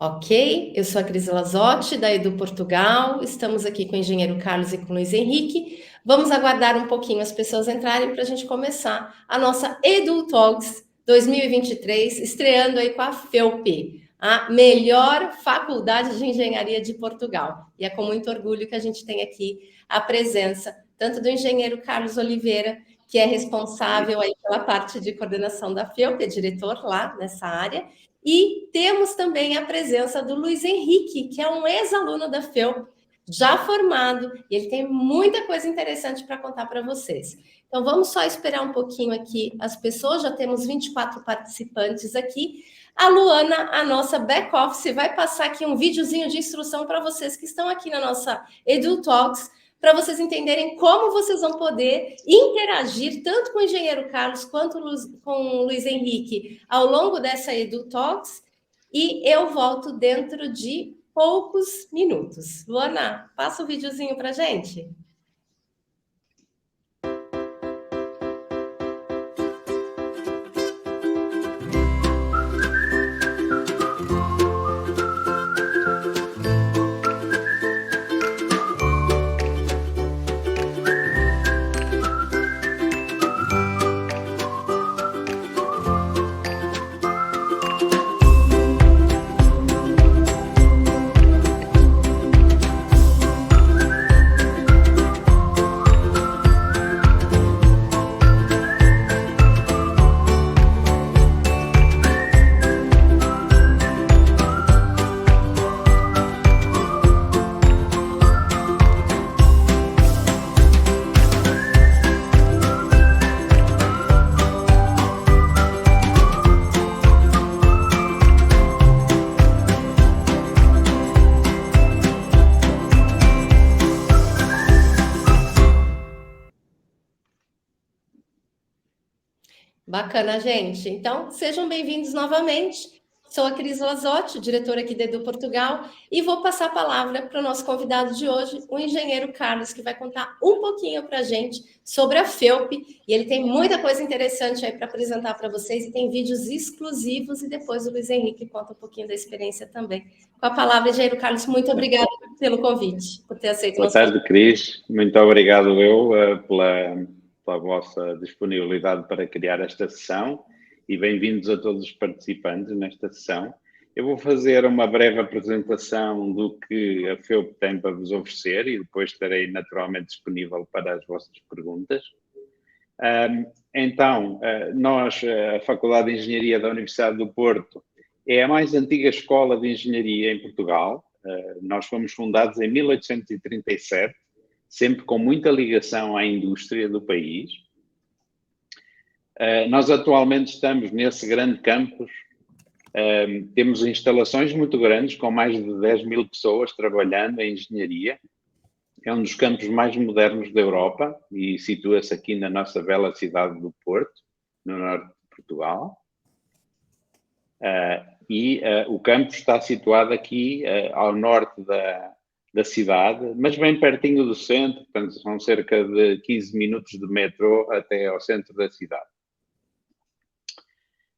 Ok, eu sou a Cris Lazotti, da Edu Portugal. Estamos aqui com o engenheiro Carlos e com o Luiz Henrique. Vamos aguardar um pouquinho as pessoas entrarem para a gente começar a nossa Edu Talks 2023, estreando aí com a FEUP, a melhor faculdade de engenharia de Portugal. E é com muito orgulho que a gente tem aqui a presença tanto do engenheiro Carlos Oliveira, que é responsável aí pela parte de coordenação da FEUP, é diretor lá nessa área, e temos também a presença do Luiz Henrique, que é um ex-aluno da FEUP, já formado, e ele tem muita coisa interessante para contar para vocês. Então, vamos só esperar um pouquinho aqui as pessoas, já temos 24 participantes aqui. A Luana, a nossa back-office, vai passar aqui um videozinho de instrução para vocês que estão aqui na nossa Edu Talks, para vocês entenderem como vocês vão poder interagir tanto com o engenheiro Carlos quanto com o Luiz Henrique ao longo dessa Edu Talks, e eu volto dentro de poucos minutos. Luana, passa o videozinho para a gente. Bacana, gente. Então, sejam bem-vindos novamente. Sou a Cris Lazotti, diretora aqui da Edu Portugal, e vou passar a palavra para o nosso convidado de hoje, o engenheiro Carlos, que vai contar um pouquinho para a gente sobre a FEUP, e ele tem muita coisa interessante aí para apresentar para vocês, e tem vídeos exclusivos, e depois o Luiz Henrique conta um pouquinho da experiência também. Com a palavra, engenheiro Carlos, muito obrigada pelo convite, por ter aceito o nosso convite. Boa tarde, Cris. Muito obrigado pela vossa disponibilidade para criar esta sessão e bem-vindos a todos os participantes nesta sessão. Eu vou fazer uma breve apresentação do que a FEUP tem para vos oferecer e depois estarei naturalmente disponível para as vossas perguntas. A Faculdade de Engenharia da Universidade do Porto é a mais antiga escola de engenharia em Portugal. Nós fomos fundados em 1837, sempre com muita ligação à indústria do país. Nós atualmente estamos nesse grande campus, temos instalações muito grandes, com mais de 10 mil pessoas trabalhando em engenharia. É um dos campos mais modernos da Europa e situa-se aqui na nossa bela cidade do Porto, no norte de Portugal. O campus está situado aqui ao norte da cidade, mas bem pertinho do centro, portanto são cerca de 15 minutos de metrô até ao centro da cidade.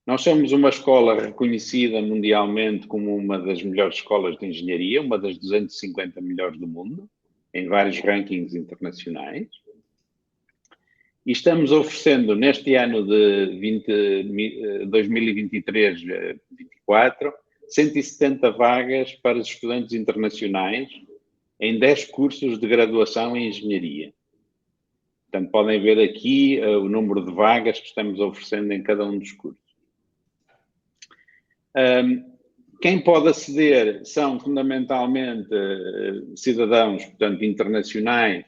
Nós somos uma escola reconhecida mundialmente como uma das melhores escolas de engenharia, uma das 250 melhores do mundo, em vários rankings internacionais. E estamos oferecendo, neste ano de 2023-24, 170 vagas para os estudantes internacionais em 10 cursos de graduação em engenharia. Portanto, podem ver aqui o número de vagas que estamos oferecendo em cada um dos cursos. Quem pode aceder são fundamentalmente cidadãos, portanto, internacionais.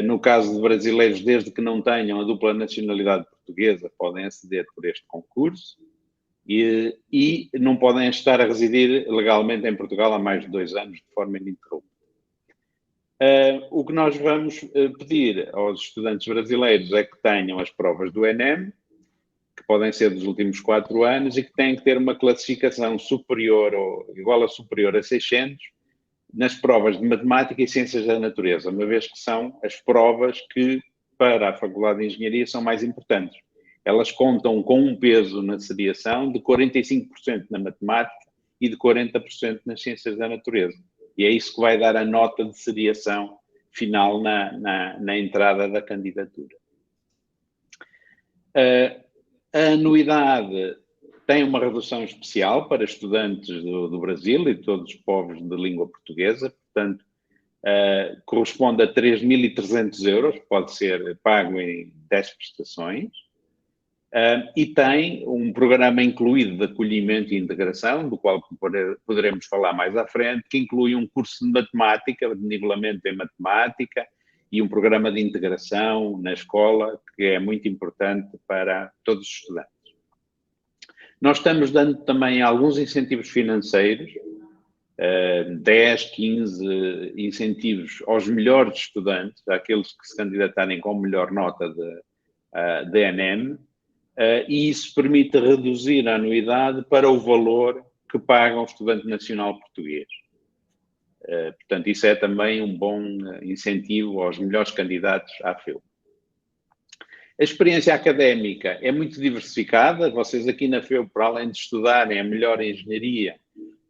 No caso de brasileiros, desde que não tenham a dupla nacionalidade portuguesa, podem aceder por este concurso e não podem estar a residir legalmente em Portugal há mais de 2 anos, de forma ininterrupta. O que nós vamos pedir aos estudantes brasileiros é que tenham as provas do ENEM, que podem ser dos últimos 4 anos e que têm que ter uma classificação superior ou igual a superior a 600 nas provas de Matemática e Ciências da Natureza, uma vez que são as provas que, para a Faculdade de Engenharia, são mais importantes. Elas contam com um peso na seriação de 45% na Matemática e de 40% nas ciências da natureza. E é isso que vai dar a nota de seriação final na entrada da candidatura. A anuidade tem uma redução especial para estudantes do Brasil e de todos os povos de língua portuguesa, portanto, corresponde a 3.300 euros, pode ser pago em 10 prestações, e tem um programa incluído de acolhimento e integração, do qual poderemos falar mais à frente, que inclui um curso de matemática, de nivelamento em matemática, e um programa de integração na escola, que é muito importante para todos os estudantes. Nós estamos dando também alguns incentivos financeiros, 10, 15 incentivos aos melhores estudantes, àqueles que se candidatarem com melhor nota de ENEM, e isso permite reduzir a anuidade para o valor que paga um estudante nacional português. Portanto, isso é também um bom incentivo aos melhores candidatos à FEUP. A experiência académica é muito diversificada. Vocês aqui na FEUP, para além de estudarem a melhor engenharia,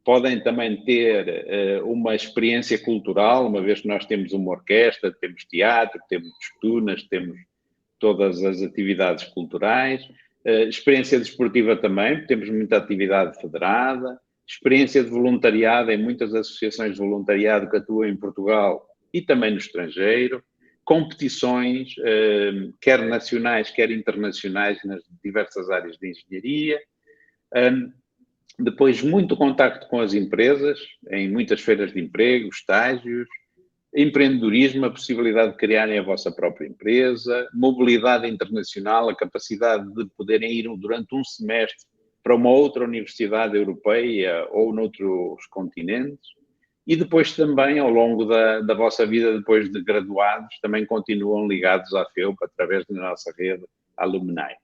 podem também ter uma experiência cultural, uma vez que nós temos uma orquestra, temos teatro, temos tunas, temos todas as atividades culturais. Experiência desportiva também, temos muita atividade federada. Experiência de voluntariado em muitas associações de voluntariado que atuam em Portugal e também no estrangeiro. Competições, quer nacionais, quer internacionais, nas diversas áreas de engenharia. Depois, muito contacto com as empresas, em muitas feiras de emprego, estágios, empreendedorismo, a possibilidade de criarem a vossa própria empresa, mobilidade internacional, a capacidade de poderem ir durante um semestre para uma outra universidade europeia ou noutros continentes. E depois também, ao longo da vossa vida, depois de graduados, também continuam ligados à FEUP através da nossa rede Alumni.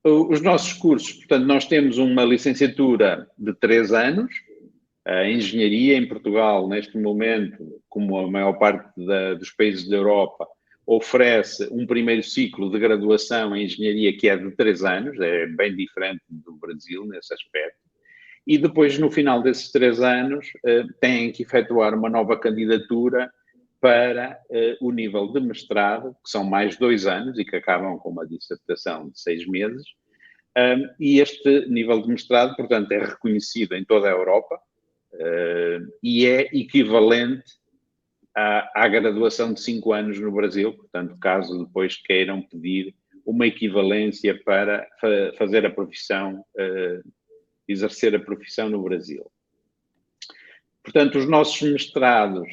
Os nossos cursos, portanto, nós temos uma licenciatura de 3 anos. A engenharia em Portugal, neste momento, como a maior parte dos países da Europa, oferece um primeiro ciclo de graduação em engenharia que é de 3 anos, é bem diferente do Brasil nesse aspecto. E depois, no final desses 3 anos, têm que efetuar uma nova candidatura para o nível de mestrado, que são mais 2 anos e que acabam com uma dissertação de 6 meses. E este nível de mestrado, portanto, é reconhecido em toda a Europa e é equivalente à graduação de 5 anos no Brasil. Portanto, caso depois queiram pedir uma equivalência para fazer a profissão, exercer a profissão no Brasil. Portanto, os nossos mestrados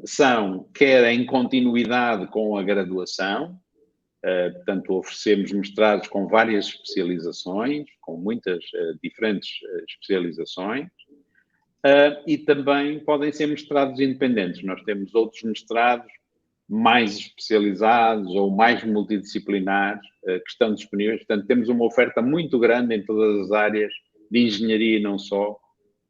são, quer em continuidade com a graduação, portanto, oferecemos mestrados com várias especializações, com muitas diferentes especializações, e também podem ser mestrados independentes. Nós temos outros mestrados mais especializados ou mais multidisciplinares que estão disponíveis. Portanto, temos uma oferta muito grande em todas as áreas de engenharia e não só,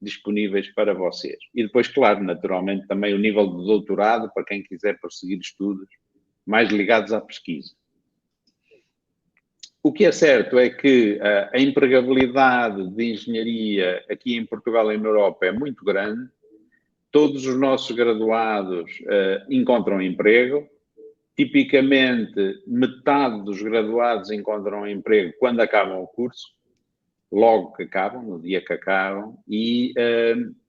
disponíveis para vocês. E depois, claro, naturalmente, também o nível de doutorado para quem quiser prosseguir estudos mais ligados à pesquisa. O que é certo é que a empregabilidade de engenharia aqui em Portugal e na Europa é muito grande. Todos os nossos graduados encontram emprego. Tipicamente, metade dos graduados encontram emprego quando acabam o curso, logo que acabam, no dia que acabam, e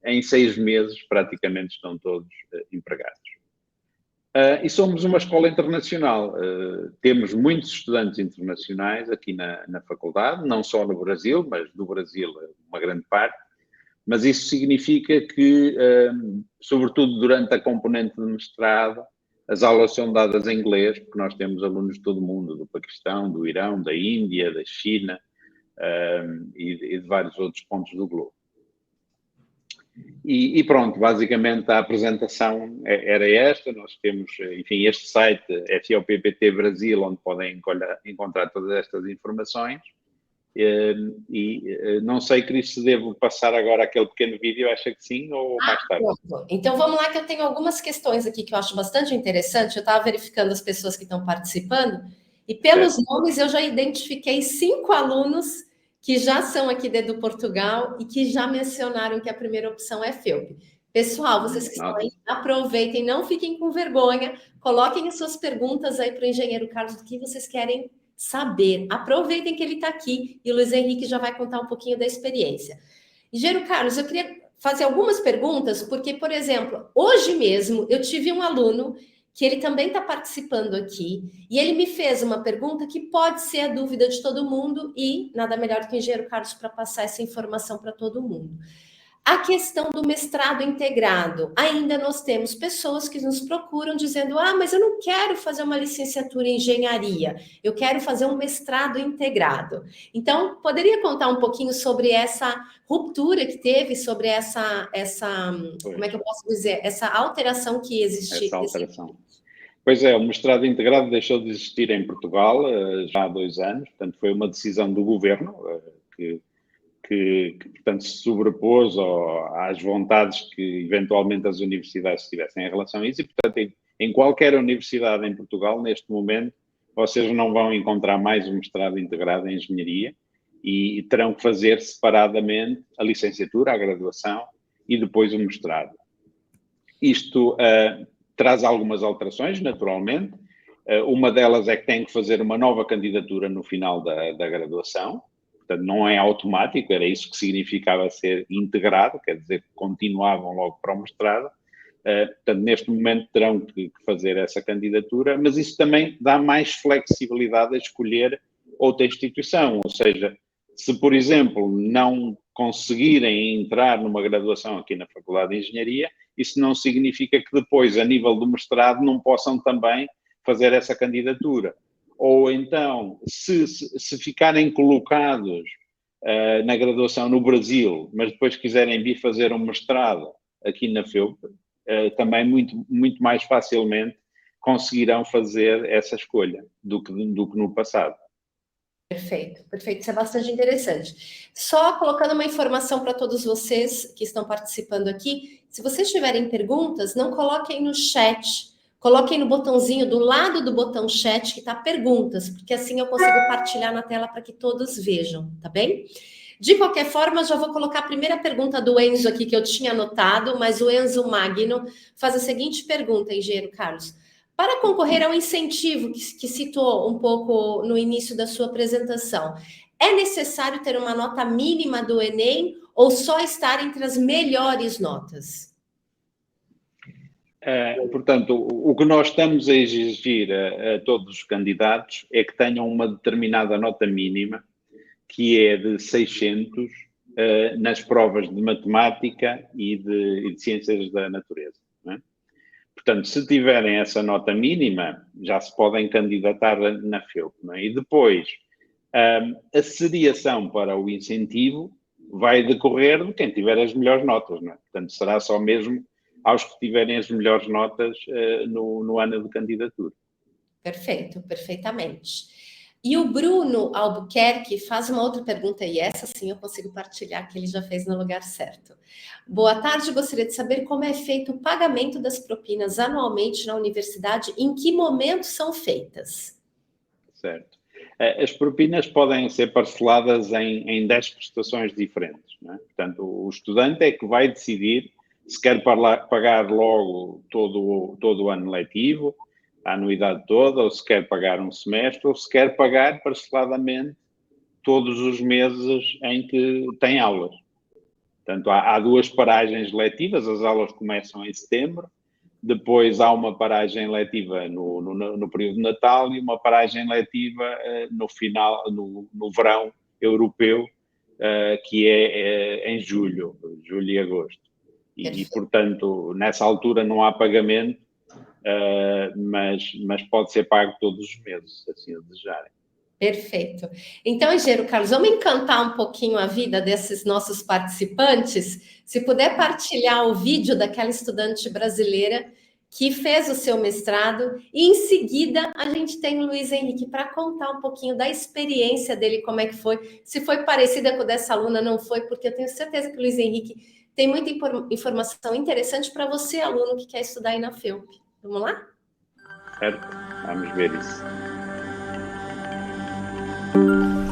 em 6 meses praticamente estão todos empregados. E somos uma escola internacional. Temos muitos estudantes internacionais aqui na faculdade, não só no Brasil, mas do Brasil uma grande parte. Mas isso significa que, sobretudo durante a componente de mestrado, as aulas são dadas em inglês, porque nós temos alunos de todo o mundo, do Paquistão, do Irão, da Índia, da China e de vários outros pontos do globo. E pronto, basicamente a apresentação era esta. Nós temos, enfim, este site FOPPT Brasil, onde podem encontrar todas estas informações. E não sei, Cris, se devo passar agora aquele pequeno vídeo, acha que sim, ou mais tarde? Pronto. Então vamos lá, que eu tenho algumas questões aqui que eu acho bastante interessante. Eu estava verificando as pessoas que estão participando, e pelos nomes eu já identifiquei 5 alunos que já são aqui da Edu Portugal e que já mencionaram que a primeira opção é FEUP. Pessoal, vocês que estão aí, aproveitem, não fiquem com vergonha, coloquem as suas perguntas aí para o engenheiro Carlos, do que vocês querem saber. Aproveitem que ele está aqui e o Luiz Henrique já vai contar um pouquinho da experiência. Engenheiro Carlos, eu queria fazer algumas perguntas, porque, por exemplo, hoje mesmo eu tive um aluno que ele também está participando aqui, e ele me fez uma pergunta que pode ser a dúvida de todo mundo, e nada melhor do que o engenheiro Carlos para passar essa informação para todo mundo. A questão do mestrado integrado. Ainda nós temos pessoas que nos procuram dizendo: ah, mas eu não quero fazer uma licenciatura em engenharia, eu quero fazer um mestrado integrado. Então, poderia contar um pouquinho sobre essa ruptura que teve, sobre essa como é que eu posso dizer, essa alteração que existe? Essa alteração. Pois é, o mestrado integrado deixou de existir em Portugal já há 2 anos, portanto foi uma decisão do governo que portanto, se sobrepôs às vontades que eventualmente as universidades tivessem em relação a isso e, portanto, em qualquer universidade em Portugal, neste momento, vocês não vão encontrar mais um mestrado integrado em engenharia e terão que fazer separadamente a licenciatura, a graduação e depois o mestrado. Isto traz algumas alterações, naturalmente. Uma delas é que tem que fazer uma nova candidatura no final da graduação. Portanto, não é automático, era isso que significava ser integrado, quer dizer, que continuavam logo para o mestrado. Portanto, neste momento terão que fazer essa candidatura, mas isso também dá mais flexibilidade a escolher outra instituição. Ou seja, se, por exemplo, não conseguirem entrar numa graduação aqui na Faculdade de Engenharia, isso não significa que depois, a nível do mestrado, não possam também fazer essa candidatura. Ou então, se ficarem colocados na graduação no Brasil, mas depois quiserem vir fazer um mestrado aqui na FEUP, também muito mais facilmente conseguirão fazer essa escolha do que no passado. Perfeito, perfeito. Isso é bastante interessante. Só colocando uma informação para todos vocês que estão participando aqui, se vocês tiverem perguntas, não coloquem no chat. Coloquem no botãozinho do lado do botão chat que está perguntas, porque assim eu consigo partilhar na tela para que todos vejam, tá bem? De qualquer forma, já vou colocar a primeira pergunta do Enzo aqui que eu tinha anotado, mas o Enzo Magno faz a seguinte pergunta, engenheiro Carlos. Para concorrer ao incentivo que citou um pouco no início da sua apresentação, é necessário ter uma nota mínima do Enem ou só estar entre as melhores notas? Portanto, o que nós estamos a exigir a todos os candidatos é que tenham uma determinada nota mínima, que é de 600 nas provas de matemática e de ciências da natureza. Não é? Portanto, se tiverem essa nota mínima, já se podem candidatar na FEUP. Não é? E depois, a seriação para o incentivo vai decorrer de quem tiver as melhores notas. Não é? Portanto, será só mesmo aos que tiverem as melhores notas no ano de candidatura. Perfeito, perfeitamente. E o Bruno Albuquerque faz uma outra pergunta, e essa sim eu consigo partilhar, que ele já fez no lugar certo. Boa tarde, gostaria de saber como é feito o pagamento das propinas anualmente na universidade, em que momento são feitas? Certo. As propinas podem ser parceladas em 10 prestações diferentes. Não é? Portanto, o estudante é que vai decidir se quer pagar logo todo o ano letivo, a anuidade toda, ou se quer pagar um semestre, ou se quer pagar parceladamente todos os meses em que tem aulas. Portanto, há 2 paragens letivas, as aulas começam em setembro, depois há uma paragem letiva no período de Natal e uma paragem letiva no final, no verão europeu, que é em julho e agosto. E, portanto, nessa altura não há pagamento, mas pode ser pago todos os meses, assim o desejarem. Perfeito. Então, engenheiro Carlos, vamos encantar um pouquinho a vida desses nossos participantes. Se puder partilhar o vídeo daquela estudante brasileira que fez o seu mestrado, e em seguida a gente tem o Luiz Henrique para contar um pouquinho da experiência dele, como é que foi, se foi parecida com a dessa aluna, não foi, porque eu tenho certeza que o Luiz Henrique tem muita informação interessante para você, aluno que quer estudar aí na FEUP. Vamos lá? Certo? Vamos ver isso.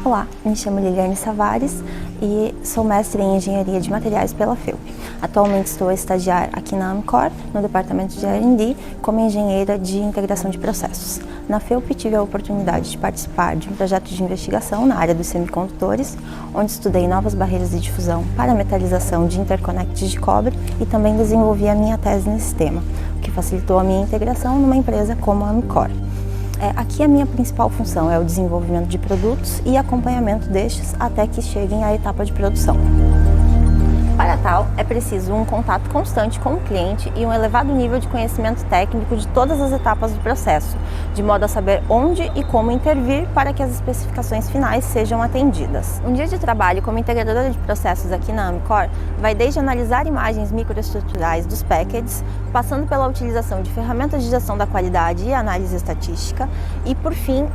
Olá, me chamo Liliane Savares e sou mestre em Engenharia de Materiais pela FEUP. Atualmente estou a estagiar aqui na Amcor, no departamento de R&D, como engenheira de integração de processos. Na FEUP tive a oportunidade de participar de um projeto de investigação na área dos semicondutores, onde estudei novas barreiras de difusão para a metalização de interconectes de cobre e também desenvolvi a minha tese nesse tema, o que facilitou a minha integração numa empresa como a Amcor. Aqui a minha principal função é o desenvolvimento de produtos e acompanhamento destes até que cheguem à etapa de produção. Para tal, é preciso um contato constante com o cliente e um elevado nível de conhecimento técnico de todas as etapas do processo, de modo a saber onde e como intervir para que as especificações finais sejam atendidas. Um dia de trabalho como integradora de processos aqui na Amcor vai desde analisar imagens microestruturais dos packages, passando pela utilização de ferramentas de gestão da qualidade e análise estatística e, por fim,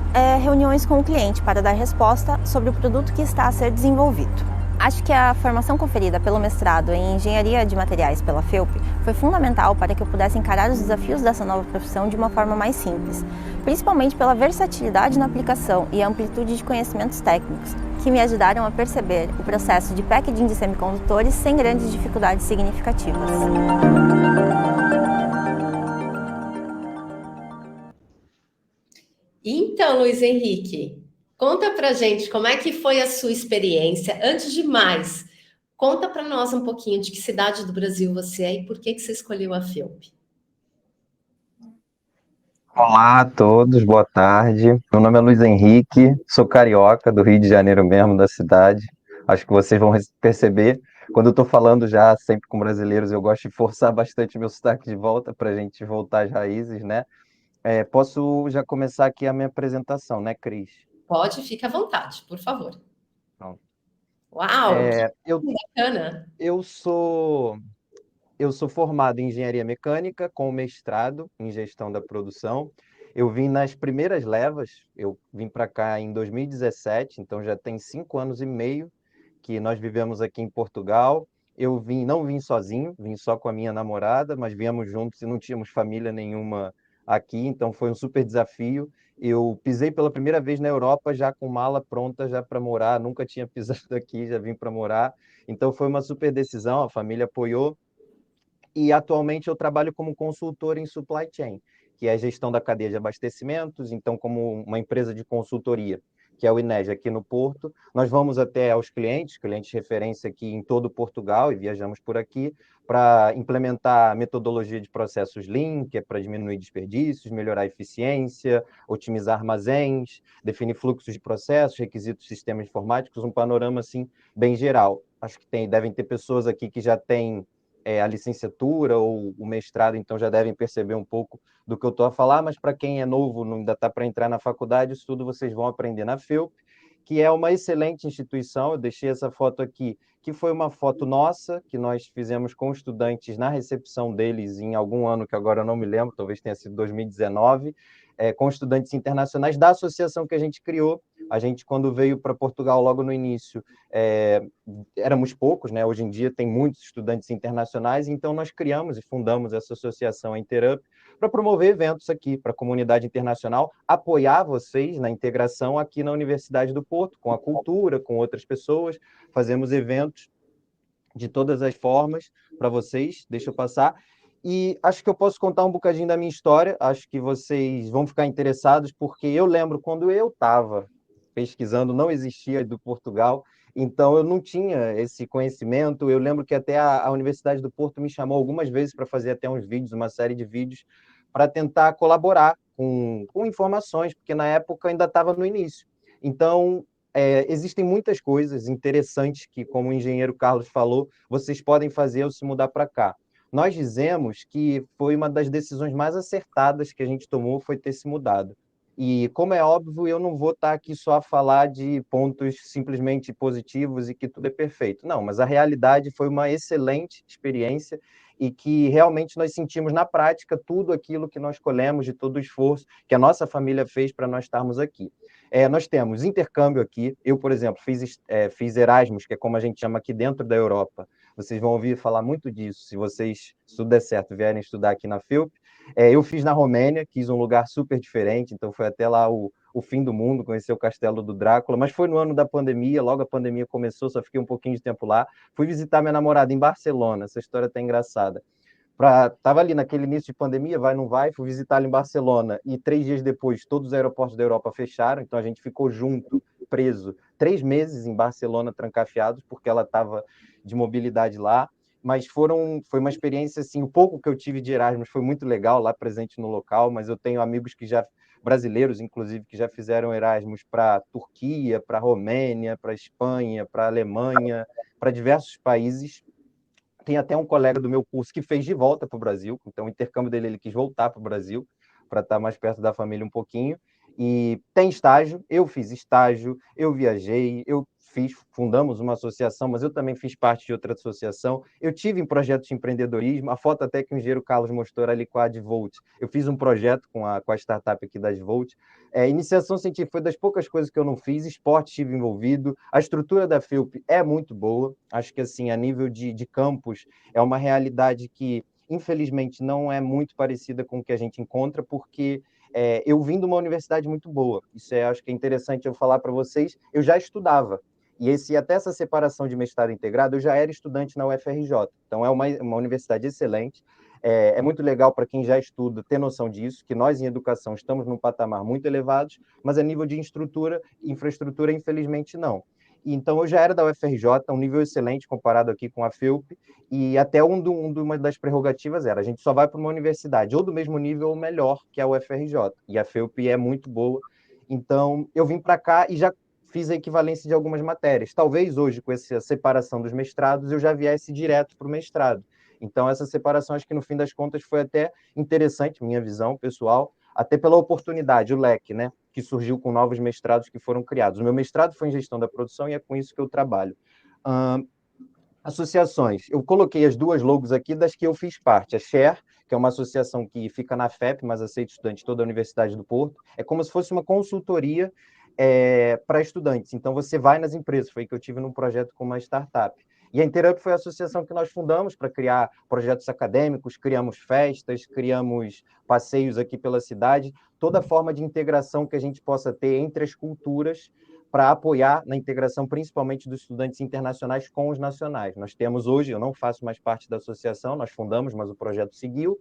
reuniões com o cliente para dar resposta sobre o produto que está a ser desenvolvido. Acho que a formação conferida pelo mestrado em Engenharia de Materiais pela FEUP foi fundamental para que eu pudesse encarar os desafios dessa nova profissão de uma forma mais simples, principalmente pela versatilidade na aplicação e a amplitude de conhecimentos técnicos, que me ajudaram a perceber o processo de packaging de semicondutores sem grandes dificuldades significativas. Então, Luiz Henrique, conta pra gente como é que foi a sua experiência. Antes de mais, conta para nós um pouquinho de que cidade do Brasil você é e por que você escolheu a FEUP. Olá a todos, boa tarde. Meu nome é Luiz Henrique, sou carioca do Rio de Janeiro mesmo, da cidade. Acho que vocês vão perceber, quando eu estou falando já sempre com brasileiros, eu gosto de forçar bastante meu sotaque de volta para a gente voltar às raízes, né? Posso já começar aqui a minha apresentação, né, Cris? Pode, fica à vontade, por favor. Pronto. Uau, que Eu, bacana! eu sou Eu sou formado em engenharia mecânica, com mestrado em gestão da produção. Eu vim nas primeiras levas, eu vim para cá em 2017, então já tem 5 anos e meio que nós vivemos aqui em Portugal. Não vim sozinho, vim só com a minha namorada, mas viemos juntos e não tínhamos família nenhuma aqui, então foi um super desafio. Eu pisei pela primeira vez na Europa já com mala pronta já para morar, nunca tinha pisado aqui, já vim para morar. Então foi uma super decisão, a família apoiou e atualmente eu trabalho como consultor em supply chain, que é a gestão da cadeia de abastecimentos. Então, como uma empresa de consultoria, que é o INEG aqui no Porto, nós vamos até aos clientes de referência aqui em todo Portugal e viajamos por aqui para implementar a metodologia de processos Lean, que é para diminuir desperdícios, melhorar a eficiência, otimizar armazéns, definir fluxos de processos, requisitos de sistemas informáticos, um panorama assim bem geral. Acho que devem ter pessoas aqui que já têm a licenciatura ou o mestrado, então já devem perceber um pouco do que eu estou a falar, mas para quem é novo, não ainda está para entrar na faculdade, isso tudo vocês vão aprender na FEUP, que é uma excelente instituição. Eu deixei essa foto aqui, que foi uma foto nossa, que nós fizemos com estudantes na recepção deles em algum ano, que agora eu não me lembro, talvez tenha sido 2019, com estudantes internacionais da associação que a gente criou. A gente, quando veio para Portugal logo no início, éramos poucos, né? Hoje em dia tem muitos estudantes internacionais, então nós criamos e fundamos essa associação, a Interup, para promover eventos aqui para a comunidade internacional, apoiar vocês na integração aqui na Universidade do Porto, com a cultura, com outras pessoas. Fazemos eventos de todas as formas para vocês. Deixa eu passar. E acho que eu posso contar um bocadinho da minha história, acho que vocês vão ficar interessados, porque eu lembro quando eu estava pesquisando, não existia do Portugal, então eu não tinha esse conhecimento. Eu lembro que até a Universidade do Porto me chamou algumas vezes para fazer até uns vídeos, uma série de vídeos, para tentar colaborar com informações, porque na época ainda estava no início. Então, existem muitas coisas interessantes que, como o engenheiro Carlos falou, vocês podem fazer ao se mudar para cá. Nós dizemos que foi uma das decisões mais acertadas que a gente tomou, foi ter se mudado. E, como é óbvio, eu não vou estar aqui só a falar de pontos simplesmente positivos e que tudo é perfeito. Não, mas a realidade foi uma excelente experiência e que realmente nós sentimos na prática tudo aquilo que nós colhemos de todo o esforço que a nossa família fez para nós estarmos aqui. Nós temos intercâmbio aqui. Eu, por exemplo, fiz Erasmus, que é como a gente chama aqui dentro da Europa. Vocês vão ouvir falar muito disso, se tudo der certo, vierem estudar aqui na FEUP. Eu fiz na Romênia, quis um lugar super diferente, então foi até lá o o fim do mundo, conhecer o castelo do Drácula, mas foi no ano da pandemia, logo a pandemia começou, só fiquei um pouquinho de tempo lá. Fui visitar minha namorada em Barcelona, essa história tá engraçada. Tava ali naquele início de pandemia, vai, não vai, fui visitar ela em Barcelona e 3 dias depois todos os aeroportos da Europa fecharam, então a gente ficou junto, preso, 3 meses em Barcelona, trancafiados, porque ela estava de mobilidade lá, mas foi uma experiência, assim, o pouco que eu tive de Erasmus foi muito legal lá presente no local, mas eu tenho amigos brasileiros, inclusive, que já fizeram Erasmus para Turquia, para Romênia, para Espanha, para Alemanha, para diversos países. Tem até um colega do meu curso que fez de volta para o Brasil, então o intercâmbio dele, ele quis voltar para o Brasil, para estar mais perto da família um pouquinho, e tem estágio, eu fiz estágio, eu viajei, fundamos uma associação, mas eu também fiz parte de outra associação, eu tive em projetos de empreendedorismo, a foto até que o engenheiro Carlos mostrou ali com a Advolt, eu fiz um projeto com a startup aqui da Advolt. Iniciação científica foi das poucas coisas que eu não fiz, esporte estive envolvido, a estrutura da FEUP é muito boa, acho que assim, a nível de campus, é uma realidade que, infelizmente, não é muito parecida com o que a gente encontra, porque eu vim de uma universidade muito boa, isso acho que é interessante eu falar para vocês, eu já estudava, e até essa separação de mestrado integrado, eu já era estudante na UFRJ, então é uma universidade excelente. É muito legal para quem já estuda ter noção disso, que nós em educação estamos num patamar muito elevado, mas a nível de infraestrutura, infelizmente não. Então eu já era da UFRJ, um nível excelente comparado aqui com a FEUP, e até uma das prerrogativas era, a gente só vai para uma universidade ou do mesmo nível ou melhor que a UFRJ, e a FEUP é muito boa. Então eu vim para cá e já fiz a equivalência de algumas matérias. Talvez hoje, com essa separação dos mestrados, eu já viesse direto para o mestrado. Então, essa separação, acho que no fim das contas foi até interessante, minha visão pessoal, até pela oportunidade, o leque, né, que surgiu com novos mestrados que foram criados. O meu mestrado foi em gestão da produção e é com isso que eu trabalho. Associações, eu coloquei as duas logos aqui das que eu fiz parte. A Share, que é uma associação que fica na FEP, mas aceita estudantes de toda a Universidade do Porto, é como se fosse uma consultoria para estudantes. Então, você vai nas empresas, foi que eu tive num projeto com uma startup. E a Interup foi a associação que nós fundamos para criar projetos acadêmicos, criamos festas, criamos passeios aqui pela cidade, toda forma de integração que a gente possa ter entre as culturas para apoiar na integração, principalmente dos estudantes internacionais com os nacionais. Nós temos hoje, eu não faço mais parte da associação, nós fundamos, mas o projeto seguiu,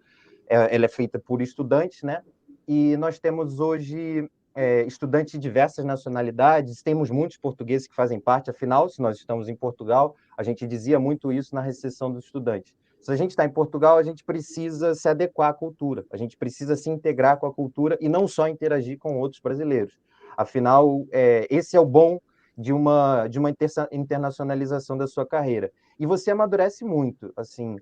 ela é feita por estudantes, né? E nós temos hoje estudantes de diversas nacionalidades, temos muitos portugueses que fazem parte, afinal, se nós estamos em Portugal, a gente dizia muito isso na recepção dos estudantes. Se a gente está em Portugal, a gente precisa se adequar à cultura, a gente precisa se integrar com a cultura e não só interagir com outros brasileiros. Afinal, esse é o bom de uma internacionalização da sua carreira. E você amadurece muito, assim,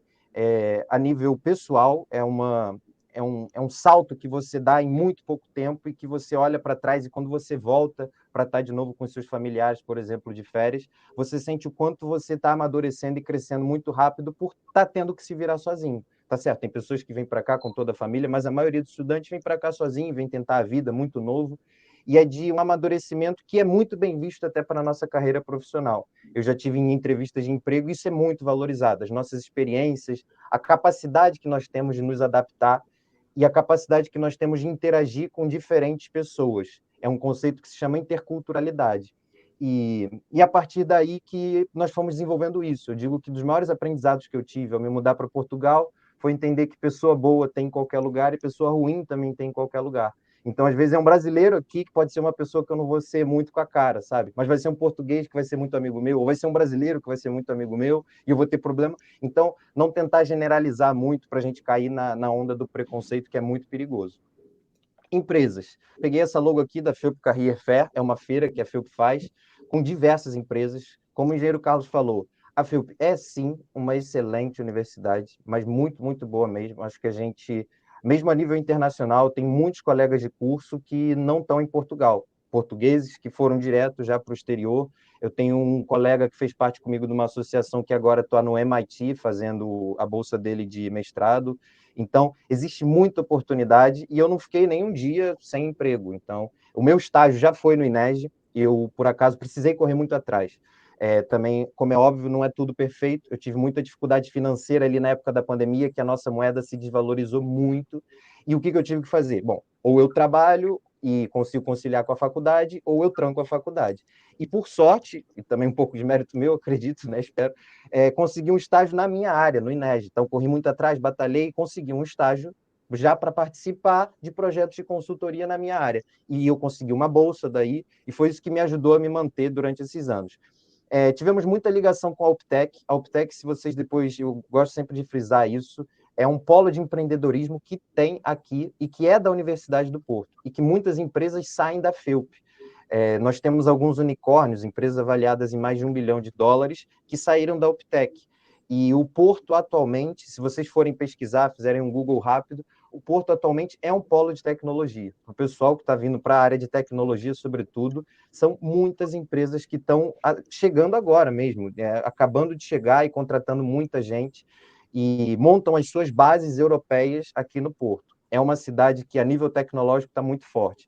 a nível pessoal, é um salto que você dá em muito pouco tempo e que você olha para trás e quando você volta para estar de novo com seus familiares, por exemplo, de férias, você sente o quanto você está amadurecendo e crescendo muito rápido por estar tendo que se virar sozinho. Tá certo, tem pessoas que vêm para cá com toda a família, mas a maioria dos estudantes vem para cá sozinho, vem tentar a vida muito novo, e é de um amadurecimento que é muito bem visto até para a nossa carreira profissional. Eu já tive em entrevistas de emprego, isso é muito valorizado, as nossas experiências, a capacidade que nós temos de nos adaptar e a capacidade que nós temos de interagir com diferentes pessoas. É um conceito que se chama interculturalidade. E a partir daí que nós fomos desenvolvendo isso. Eu digo que dos maiores aprendizados que eu tive ao me mudar para Portugal foi entender que pessoa boa tem em qualquer lugar e pessoa ruim também tem em qualquer lugar. Então, às vezes, é um brasileiro aqui que pode ser uma pessoa que eu não vou ser muito com a cara, sabe? Mas vai ser um português que vai ser muito amigo meu, ou vai ser um brasileiro que vai ser muito amigo meu, e eu vou ter problema. Então, não tentar generalizar muito para a gente cair na onda do preconceito, que é muito perigoso. Empresas. Peguei essa logo aqui da FEUP Career Fair, é uma feira que a FEUP faz, com diversas empresas. Como o engenheiro Carlos falou, a FEUP é, sim, uma excelente universidade, mas muito, muito boa mesmo. Acho que a gente... Mesmo a nível internacional, tem muitos colegas de curso que não estão em Portugal, portugueses que foram direto já para o exterior. Eu tenho um colega que fez parte comigo de uma associação que agora está no MIT, fazendo a bolsa dele de mestrado. Então, existe muita oportunidade e eu não fiquei nenhum dia sem emprego. Então, o meu estágio já foi no INEGE, eu, por acaso, precisei correr muito atrás. Também, como é óbvio, não é tudo perfeito. Eu tive muita dificuldade financeira ali na época da pandemia, que a nossa moeda se desvalorizou muito. E o que eu tive que fazer? Bom, ou eu trabalho e consigo conciliar com a faculdade, ou eu tranco a faculdade. E por sorte, e também um pouco de mérito meu, acredito, né, espero, consegui um estágio na minha área, no INED. Então, corri muito atrás, batalhei e consegui um estágio já para participar de projetos de consultoria na minha área. E eu consegui uma bolsa daí, e foi isso que me ajudou a me manter durante esses anos. Tivemos muita ligação com a Optec. A Optec, se vocês depois, eu gosto sempre de frisar isso, é um polo de empreendedorismo que tem aqui e que é da Universidade do Porto, e que muitas empresas saem da FEUP. Nós temos alguns unicórnios, empresas avaliadas em mais de US$ 1 bilhão, que saíram da Optec. E o Porto, atualmente, se vocês forem pesquisar, fizerem um Google rápido, o Porto, atualmente, é um polo de tecnologia. O pessoal que está vindo para a área de tecnologia, sobretudo, são muitas empresas que estão chegando agora mesmo, acabando de chegar e contratando muita gente, e montam as suas bases europeias aqui no Porto. É uma cidade que, a nível tecnológico, está muito forte.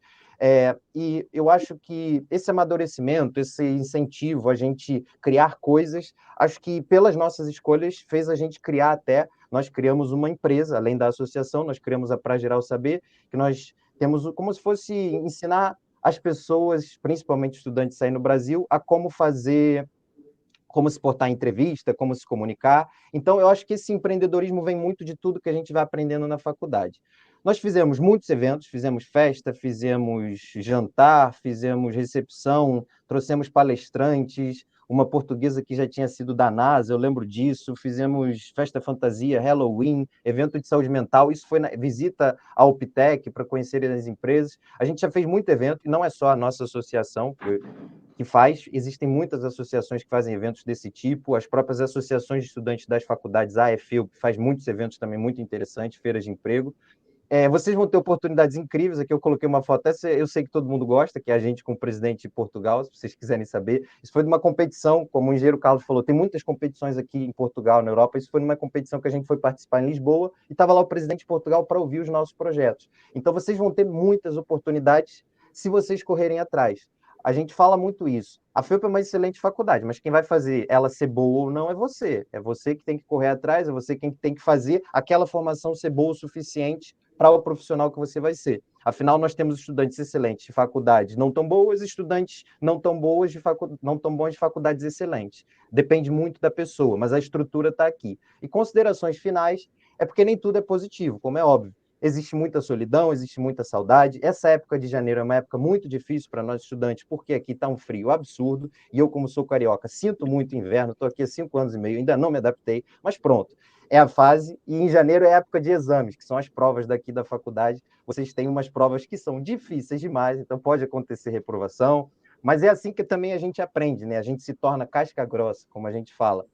E eu acho que esse amadurecimento, esse incentivo a gente criar coisas, acho que pelas nossas escolhas fez a gente criar até, nós criamos uma empresa, além da associação, nós criamos a Pra Geral Saber, que nós temos como se fosse ensinar as pessoas, principalmente estudantes aí no Brasil, a como fazer, como se portar em entrevista, como se comunicar. Então, eu acho que esse empreendedorismo vem muito de tudo que a gente vai aprendendo na faculdade. Nós fizemos muitos eventos, fizemos festa, fizemos jantar, fizemos recepção, trouxemos palestrantes, uma portuguesa que já tinha sido da NASA, eu lembro disso, fizemos festa fantasia, Halloween, evento de saúde mental, isso foi na visita à Optec para conhecer as empresas. A gente já fez muito evento, e não é só a nossa associação que faz, existem muitas associações que fazem eventos desse tipo, as próprias associações de estudantes das faculdades, a AFEU, que faz muitos eventos também muito interessantes, feiras de emprego. Vocês vão ter oportunidades incríveis. Aqui eu coloquei uma foto, eu sei que todo mundo gosta, que é a gente com o presidente de Portugal, se vocês quiserem saber. Isso foi de uma competição, como o engenheiro Carlos falou, tem muitas competições aqui em Portugal, na Europa. Isso foi numa competição que a gente foi participar em Lisboa, e estava lá o presidente de Portugal para ouvir os nossos projetos. Então, vocês vão ter muitas oportunidades se vocês correrem atrás. A gente fala muito isso. A FEUP é uma excelente faculdade, mas quem vai fazer ela ser boa ou não é você. É você que tem que correr atrás, é você quem tem que fazer aquela formação ser boa o suficiente para o profissional que você vai ser. Afinal, nós temos estudantes excelentes de faculdades não tão boas, estudantes não tão bons de faculdades excelentes. Depende muito da pessoa, mas a estrutura está aqui. E considerações finais, é porque nem tudo é positivo, como é óbvio. Existe muita solidão, existe muita saudade. Essa época de janeiro é uma época muito difícil para nós estudantes, porque aqui está um frio absurdo, e eu, como sou carioca, sinto muito inverno, estou aqui há 5 anos e meio, ainda não me adaptei, mas pronto. É a fase, e em janeiro é a época de exames, que são as provas daqui da faculdade. Vocês têm umas provas que são difíceis demais, então pode acontecer reprovação, mas é assim que também a gente aprende, né? A gente se torna casca grossa, como a gente fala.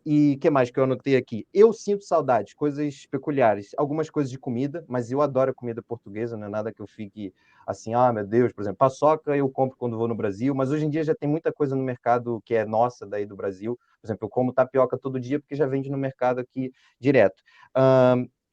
E o que mais que eu anotei aqui? Eu sinto saudades, coisas peculiares, algumas coisas de comida, mas eu adoro a comida portuguesa, não é nada que eu fique assim, meu Deus, por exemplo, paçoca eu compro quando vou no Brasil, mas hoje em dia já tem muita coisa no mercado que é nossa daí do Brasil. Por exemplo, eu como tapioca todo dia porque já vende no mercado aqui direto.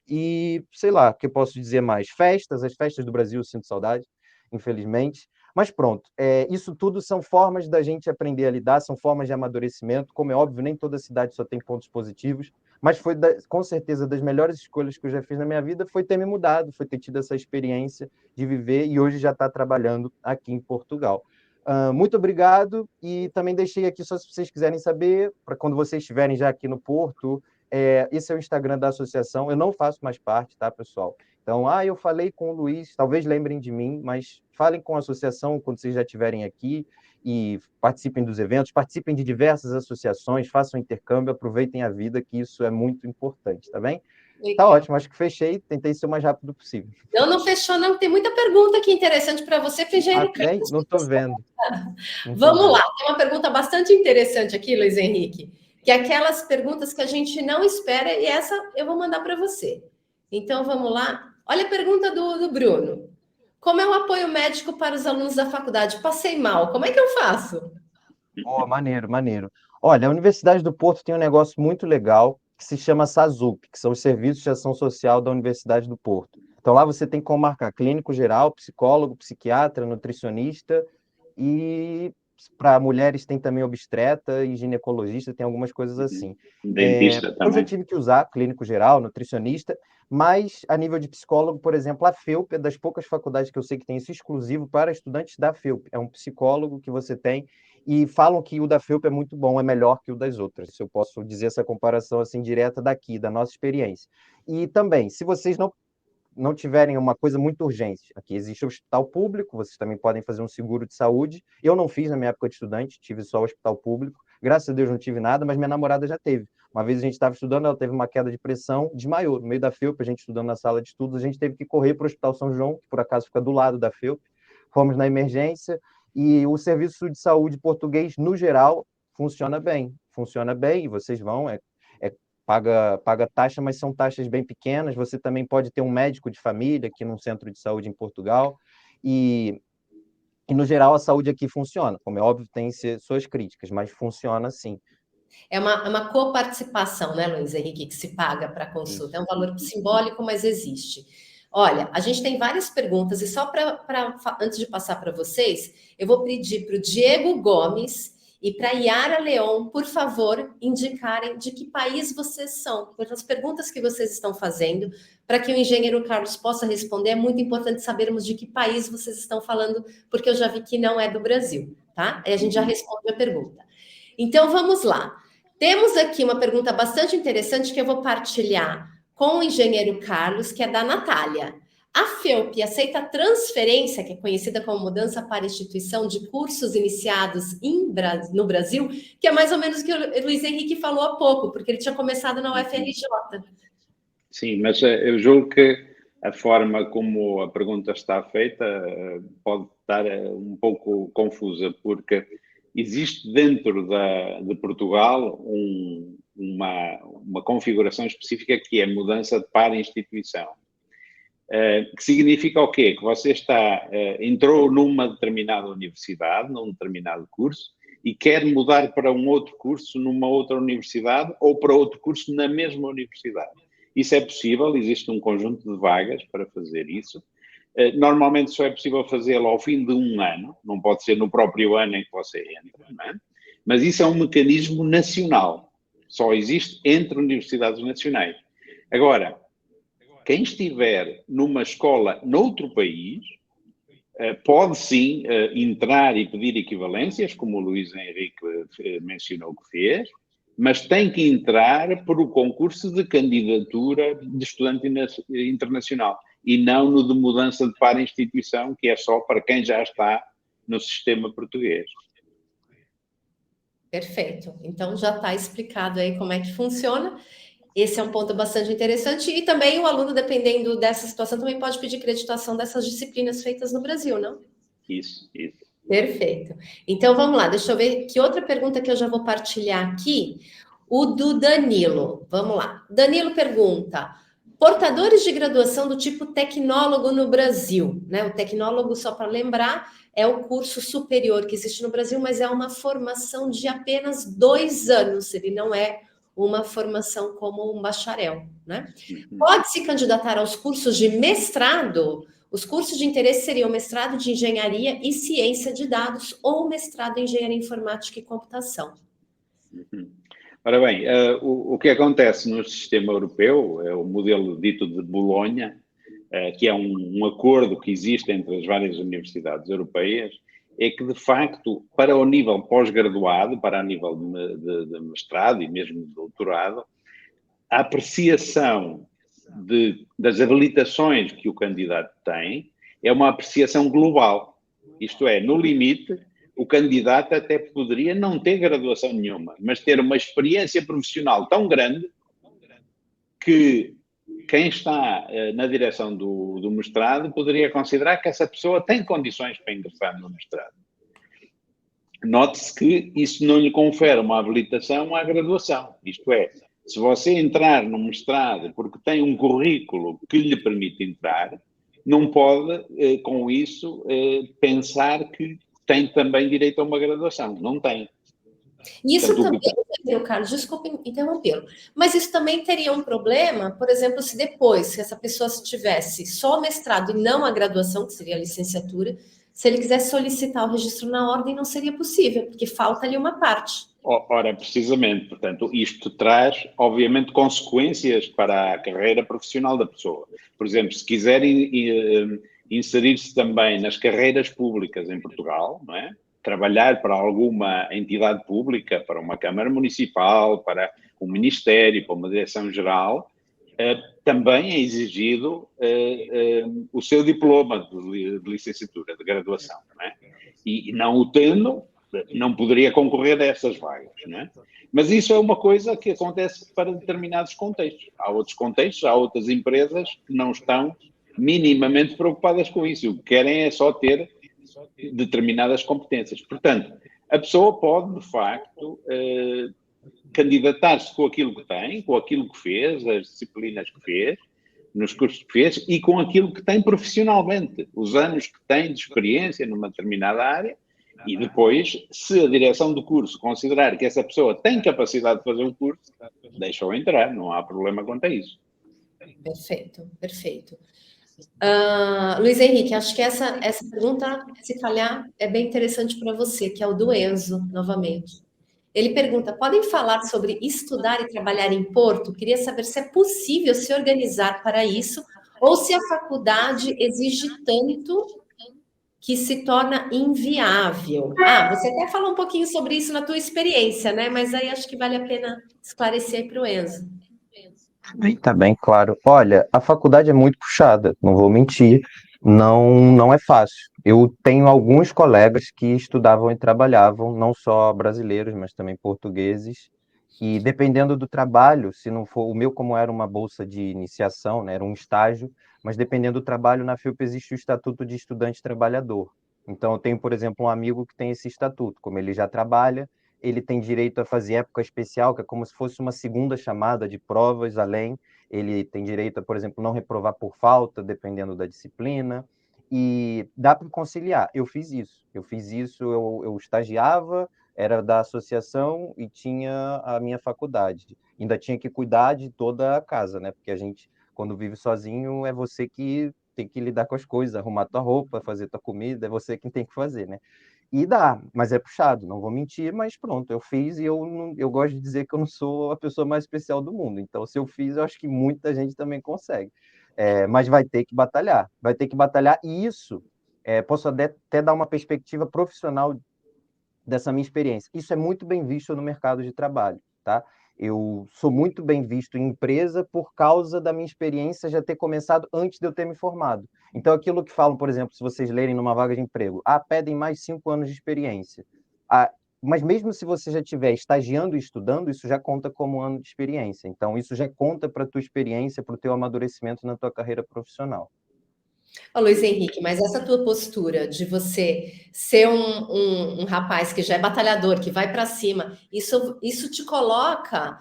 E sei lá, o que eu posso dizer mais? As festas do Brasil eu sinto saudade, infelizmente. Mas pronto, isso tudo são formas da gente aprender a lidar, são formas de amadurecimento. Como é óbvio, nem toda cidade só tem pontos positivos, mas foi com certeza das melhores escolhas que eu já fiz na minha vida, foi ter me mudado, foi ter tido essa experiência de viver e hoje já está trabalhando aqui em Portugal. Muito obrigado, e também deixei aqui, só se vocês quiserem saber, para quando vocês estiverem já aqui no Porto, esse é o Instagram da associação. Eu não faço mais parte, tá, pessoal? Então, eu falei com o Luiz, talvez lembrem de mim, mas falem com a associação quando vocês já estiverem aqui e participem dos eventos, participem de diversas associações, façam intercâmbio, aproveitem a vida, que isso é muito importante, tá bem? Tá ótimo, acho que fechei, tentei ser o mais rápido possível. Não fechou, não. Tem muita pergunta aqui interessante para você, engenheiro Carlos. Não estou vendo. Vamos lá, tem uma pergunta bastante interessante aqui, Luiz Henrique, que é aquelas perguntas que a gente não espera, e essa eu vou mandar para você. Então, vamos lá. Olha a pergunta do Bruno. Como é o apoio médico para os alunos da faculdade? Passei mal, como é que eu faço? Maneiro. Olha, a Universidade do Porto tem um negócio muito legal que se chama SASUP, que são os Serviços de Ação Social da Universidade do Porto. Então, lá você tem como marcar clínico geral, psicólogo, psiquiatra, nutricionista e, para mulheres tem também obstetra e ginecologista, tem algumas coisas assim. Dentista também. Eu já tive que usar clínico geral, nutricionista, mas a nível de psicólogo, por exemplo, a FEUP é das poucas faculdades que eu sei que tem isso exclusivo para estudantes da FEUP. É um psicólogo que você tem e falam que o da FEUP é muito bom, é melhor que o das outras. Se eu posso dizer essa comparação assim direta daqui, da nossa experiência. E também, se vocês não tiverem uma coisa muito urgente, aqui existe o hospital público, vocês também podem fazer um seguro de saúde. Eu não fiz na minha época de estudante, tive só o hospital público. Graças a Deus não tive nada, mas minha namorada já teve. Uma vez a gente estava estudando, ela teve uma queda de pressão, desmaiou. No meio da FEUP, a gente estudando na sala de estudos, a gente teve que correr para o Hospital São João, que por acaso fica do lado da FEUP. Fomos na emergência e o serviço de saúde português, no geral, funciona bem. Funciona bem e vocês vão, paga taxa, mas são taxas bem pequenas. Você também pode ter um médico de família aqui num centro de saúde em Portugal. E no geral, a saúde aqui funciona. Como é óbvio, tem suas críticas, mas funciona sim. É uma coparticipação, né, Luiz Henrique, que se paga para a consulta. É um valor simbólico, mas existe. Olha, a gente tem várias perguntas, e só antes de passar para vocês, eu vou pedir para o Diego Gomes e para a Yara Leon, por favor, indicarem de que país vocês são. Pelas perguntas que vocês estão fazendo, para que o engenheiro Carlos possa responder, é muito importante sabermos de que país vocês estão falando, porque eu já vi que não é do Brasil, tá? Aí a gente já responde a pergunta. Então, vamos lá. Temos aqui uma pergunta bastante interessante que eu vou partilhar com o engenheiro Carlos, que é da Natália. A FEUP aceita transferência, que é conhecida como mudança para instituição, de cursos iniciados no Brasil, que é mais ou menos o que o Luiz Henrique falou há pouco, porque ele tinha começado na UFRJ. Sim, mas eu julgo que a forma como a pergunta está feita pode estar um pouco confusa, porque existe dentro de Portugal uma configuração específica que é mudança para instituição. Que significa o quê? Que você entrou numa determinada universidade, num determinado curso, e quer mudar para um outro curso numa outra universidade ou para outro curso na mesma universidade. Isso é possível, existe um conjunto de vagas para fazer isso. Normalmente só é possível fazê-lo ao fim de um ano, não pode ser no próprio ano em que você entra, não é? Mas isso é um mecanismo nacional, só existe entre universidades nacionais. Agora, quem estiver numa escola noutro país, pode sim entrar e pedir equivalências, como o Luiz Henrique mencionou que fez, mas tem que entrar por o concurso de candidatura de estudante internacional e não no de mudança de para instituição, que é só para quem já está no sistema português. Perfeito. Então já está explicado aí como é que funciona. Esse é um ponto bastante interessante. E também o aluno, dependendo dessa situação, também pode pedir creditação dessas disciplinas feitas no Brasil, não? Isso. Perfeito. Então, vamos lá. Deixa eu ver que outra pergunta que eu já vou partilhar aqui. O do Danilo. Vamos lá. Danilo pergunta: portadores de graduação do tipo tecnólogo no Brasil, né? O tecnólogo, só para lembrar, é o curso superior que existe no Brasil, mas é uma formação de apenas 2 anos. Ele não é uma formação como um bacharel, né? Pode se candidatar aos cursos de mestrado. Os cursos de interesse seriam mestrado de engenharia e ciência de dados ou mestrado em engenharia informática e computação. Ora bem, o que acontece no sistema europeu é o modelo dito de Bolonha, que é um acordo que existe entre as várias universidades europeias, é que, de facto, para o nível pós-graduado, para o nível de mestrado e mesmo de doutorado, a apreciação das habilitações que o candidato tem é uma apreciação global. Isto é, no limite, o candidato até poderia não ter graduação nenhuma, mas ter uma experiência profissional tão grande que quem está na direção do mestrado poderia considerar que essa pessoa tem condições para ingressar no mestrado. Note-se que isso não lhe confere uma habilitação à graduação. Isto é, se você entrar no mestrado porque tem um currículo que lhe permite entrar, não pode, com isso, pensar que tem também direito a uma graduação. Não tem. Isso também, Carlos, desculpe interrompê-lo, mas isso também teria um problema, por exemplo, se depois, se essa pessoa tivesse só o mestrado e não a graduação, que seria a licenciatura, se ele quisesse solicitar o registro na ordem, não seria possível, porque falta ali uma parte. Ora, precisamente, portanto, isto traz, obviamente, consequências para a carreira profissional da pessoa. Por exemplo, se quiser inserir-se também nas carreiras públicas em Portugal, não é? Trabalhar para alguma entidade pública, para uma Câmara Municipal, para um Ministério, para uma Direção-Geral, também é exigido o seu diploma de licenciatura, de graduação, não é? E não o tendo, não poderia concorrer a essas vagas, não é? Mas isso é uma coisa que acontece para determinados contextos. Há outros contextos, há outras empresas que não estão minimamente preocupadas com isso. O que querem é só ter determinadas competências. Portanto, a pessoa pode, de facto, candidatar-se com aquilo que tem, com aquilo que fez, as disciplinas que fez, nos cursos que fez e com aquilo que tem profissionalmente, os anos que tem de experiência numa determinada área. E depois, se a direção do curso considerar que essa pessoa tem capacidade de fazer um curso, deixa-o entrar, não há problema quanto a isso. Perfeito, perfeito. Luiz Henrique, acho que essa pergunta, se calhar, é bem interessante para você, que é o do Enzo, novamente. Ele pergunta, podem falar sobre estudar e trabalhar em Porto? Queria saber se é possível se organizar para isso, ou se a faculdade exige tanto que se torna inviável. Você até falou um pouquinho sobre isso na tua experiência, né? Mas aí acho que vale a pena esclarecer aí para o Enzo. Tá bem, claro. Olha, a faculdade é muito puxada, não vou mentir, não é fácil. Eu tenho alguns colegas que estudavam e trabalhavam, não só brasileiros, mas também portugueses, e dependendo do trabalho, se não for o meu, como era uma bolsa de iniciação, né, era um estágio, mas dependendo do trabalho, na FIUP existe o Estatuto de Estudante Trabalhador. Então, eu tenho, por exemplo, um amigo que tem esse estatuto, como ele já trabalha, ele tem direito a fazer época especial, que é como se fosse uma segunda chamada de provas além. Ele tem direito a, por exemplo, não reprovar por falta, dependendo da disciplina. E dá para conciliar. Eu fiz isso, eu estagiava, era da associação e tinha a minha faculdade. Ainda tinha que cuidar de toda a casa, né? Porque a gente, quando vive sozinho, é você que tem que lidar com as coisas, arrumar tua roupa, fazer tua comida, é você quem tem que fazer, né? E dá, mas é puxado, não vou mentir, mas pronto, eu fiz e eu gosto de dizer que eu não sou a pessoa mais especial do mundo. Então, se eu fiz, eu acho que muita gente também consegue. Mas vai ter que batalhar, e isso, posso até dar uma perspectiva profissional dessa minha experiência. Isso é muito bem visto no mercado de trabalho, tá? Eu sou muito bem visto em empresa por causa da minha experiência já ter começado antes de eu ter me formado. Então, aquilo que falam, por exemplo, se vocês lerem numa vaga de emprego, pedem mais 5 anos de experiência. Mas mesmo se você já estiver estagiando e estudando, isso já conta como um ano de experiência. Então, isso já conta para a tua experiência, para o teu amadurecimento na tua carreira profissional. Luiz Henrique, mas essa tua postura de você ser um rapaz que já é batalhador, que vai para cima, isso te coloca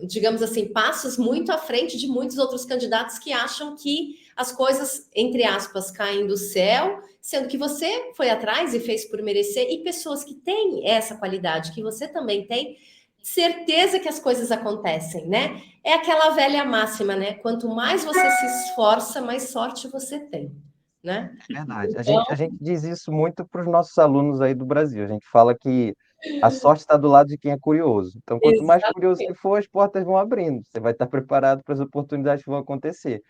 digamos assim, passos muito à frente de muitos outros candidatos que acham que as coisas, entre aspas, caem do céu, sendo que você foi atrás e fez por merecer, e pessoas que têm essa qualidade que você também tem, certeza que as coisas acontecem, né? É aquela velha máxima, né? Quanto mais você se esforça, mais sorte você tem, né? Verdade. A gente diz isso muito para os nossos alunos aí do Brasil. A gente fala que a sorte está do lado de quem é curioso. Então, quanto mais curioso que for, as portas vão abrindo. Você vai estar preparado para as oportunidades que vão acontecer.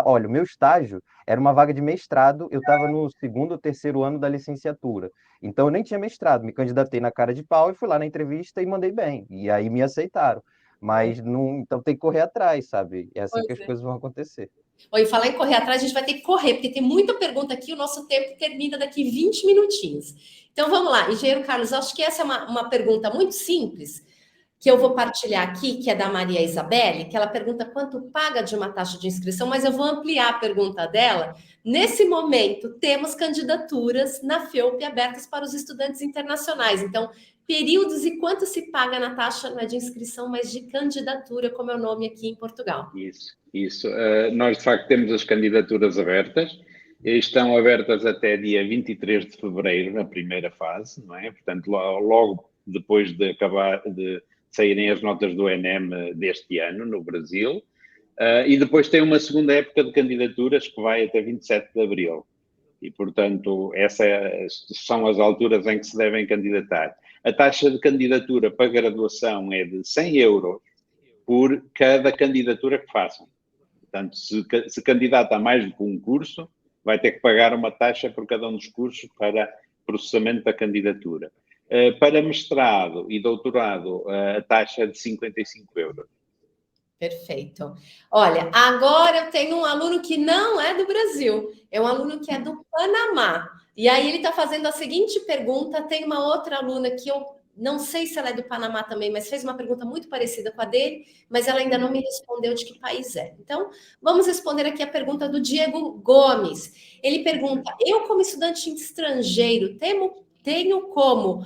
Olha, o meu estágio era uma vaga de mestrado. Eu estava no 2º ou 3º ano da licenciatura. Então, eu nem tinha mestrado. Me candidatei na cara de pau e fui lá na entrevista e mandei bem. E aí me aceitaram. Mas não, então tem que correr atrás, sabe? É assim que as coisas vão acontecer. E falar em correr atrás, a gente vai ter que correr, porque tem muita pergunta aqui, o nosso tempo termina daqui 20 minutinhos. Então, vamos lá. Engenheiro Carlos, acho que essa é uma pergunta muito simples, que eu vou partilhar aqui, que é da Maria Isabelle, que ela pergunta quanto paga de uma taxa de inscrição, mas eu vou ampliar a pergunta dela. Nesse momento, temos candidaturas na FEUP abertas para os estudantes internacionais. Então, períodos e quanto se paga na taxa, não é de inscrição, mas de candidatura, como é o nome aqui em Portugal. Isso. Nós, de facto, temos as candidaturas abertas. Estão abertas até dia 23 de fevereiro, na primeira fase, não é? Portanto, logo depois de saírem as notas do ENEM deste ano, no Brasil. E depois tem uma segunda época de candidaturas que vai até 27 de abril. E, portanto, essas são as alturas em que se devem candidatar. A taxa de candidatura para graduação é de 100 euros por cada candidatura que façam. Portanto, se candidata a mais do que um curso, vai ter que pagar uma taxa por cada um dos cursos para processamento da candidatura. Para mestrado e doutorado, a taxa é de 55 euros. Perfeito. Olha, agora eu tenho um aluno que não é do Brasil, é um aluno que é do Panamá. E aí ele está fazendo a seguinte pergunta, tem uma outra aluna que eu não sei se ela é do Panamá também, mas fez uma pergunta muito parecida com a dele, mas ela ainda não me respondeu de que país é. Então, vamos responder aqui a pergunta do Diego Gomes. Ele pergunta, eu como estudante estrangeiro, tenho como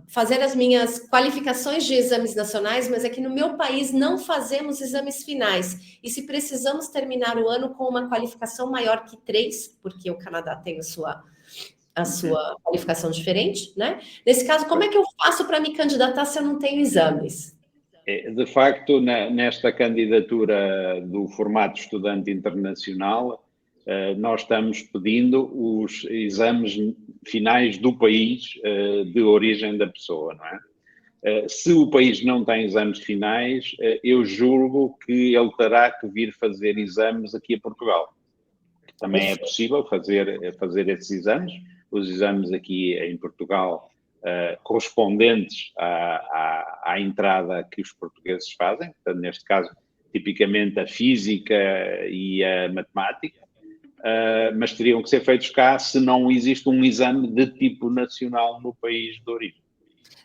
fazer as minhas qualificações de exames nacionais, mas aqui no meu país não fazemos exames finais. E se precisamos terminar o ano com uma qualificação maior que 3, porque o Canadá tem a sua qualificação diferente, né? Nesse caso, como é que eu faço para me candidatar se eu não tenho exames? De facto, nesta candidatura do formato estudante internacional, nós estamos pedindo os exames finais do país de origem da pessoa, não é? Se o país não tem exames finais, eu julgo que ele terá que vir fazer exames aqui a Portugal. Também é possível fazer esses exames, os exames aqui em Portugal correspondentes à entrada que os portugueses fazem, portanto, neste caso, tipicamente a física e a matemática, mas teriam que ser feitos cá se não existe um exame de tipo nacional no país de origem.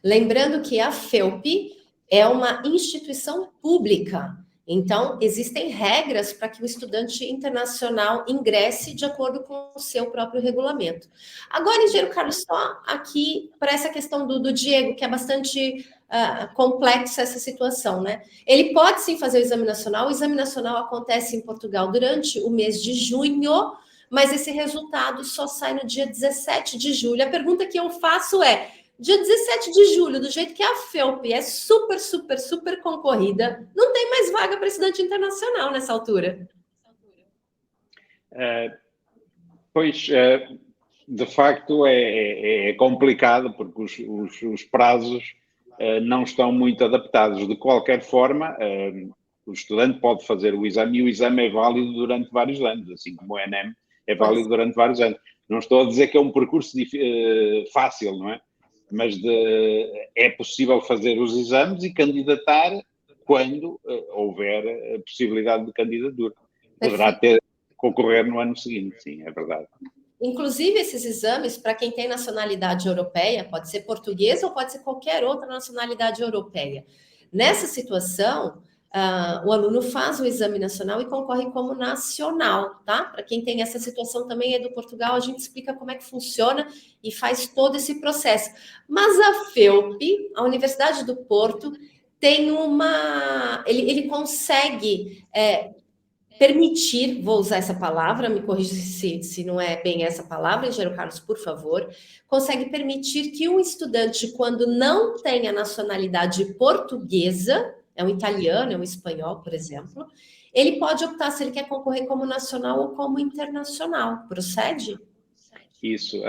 Lembrando que a FEUP é uma instituição pública, então existem regras para que o estudante internacional ingresse de acordo com o seu próprio regulamento. Agora, engenheiro Carlos, só aqui para essa questão do Diego, que é bastante complexa essa situação, né? Ele pode sim fazer o exame nacional acontece em Portugal durante o mês de junho, mas esse resultado só sai no dia 17 de julho. A pergunta que eu faço é, dia 17 de julho, do jeito que a FEUP é super, super, super concorrida, não tem mais vaga para estudante internacional nessa altura. De facto, é complicado, porque os prazos não estão muito adaptados. De qualquer forma, o estudante pode fazer o exame e o exame é válido durante vários anos, assim como o ENEM é válido durante vários anos. Não estou a dizer que é um percurso fácil, não é? Mas é possível fazer os exames e candidatar quando houver a possibilidade de candidatura. Poderá concorrer no ano seguinte, sim, é verdade. Inclusive, esses exames, para quem tem nacionalidade europeia, pode ser portuguesa ou pode ser qualquer outra nacionalidade europeia. Nessa situação, o aluno faz o exame nacional e concorre como nacional, tá? Para quem tem essa situação também é do Portugal, a gente explica como é que funciona e faz todo esse processo. Mas a FEUP, a Universidade do Porto, tem ele consegue permitir, vou usar essa palavra, me corrija se não é bem essa palavra, engenheiro Carlos, por favor, consegue permitir que um estudante, quando não tem a nacionalidade portuguesa, é um italiano, é um espanhol, por exemplo, ele pode optar se ele quer concorrer como nacional ou como internacional. Procede? Isso.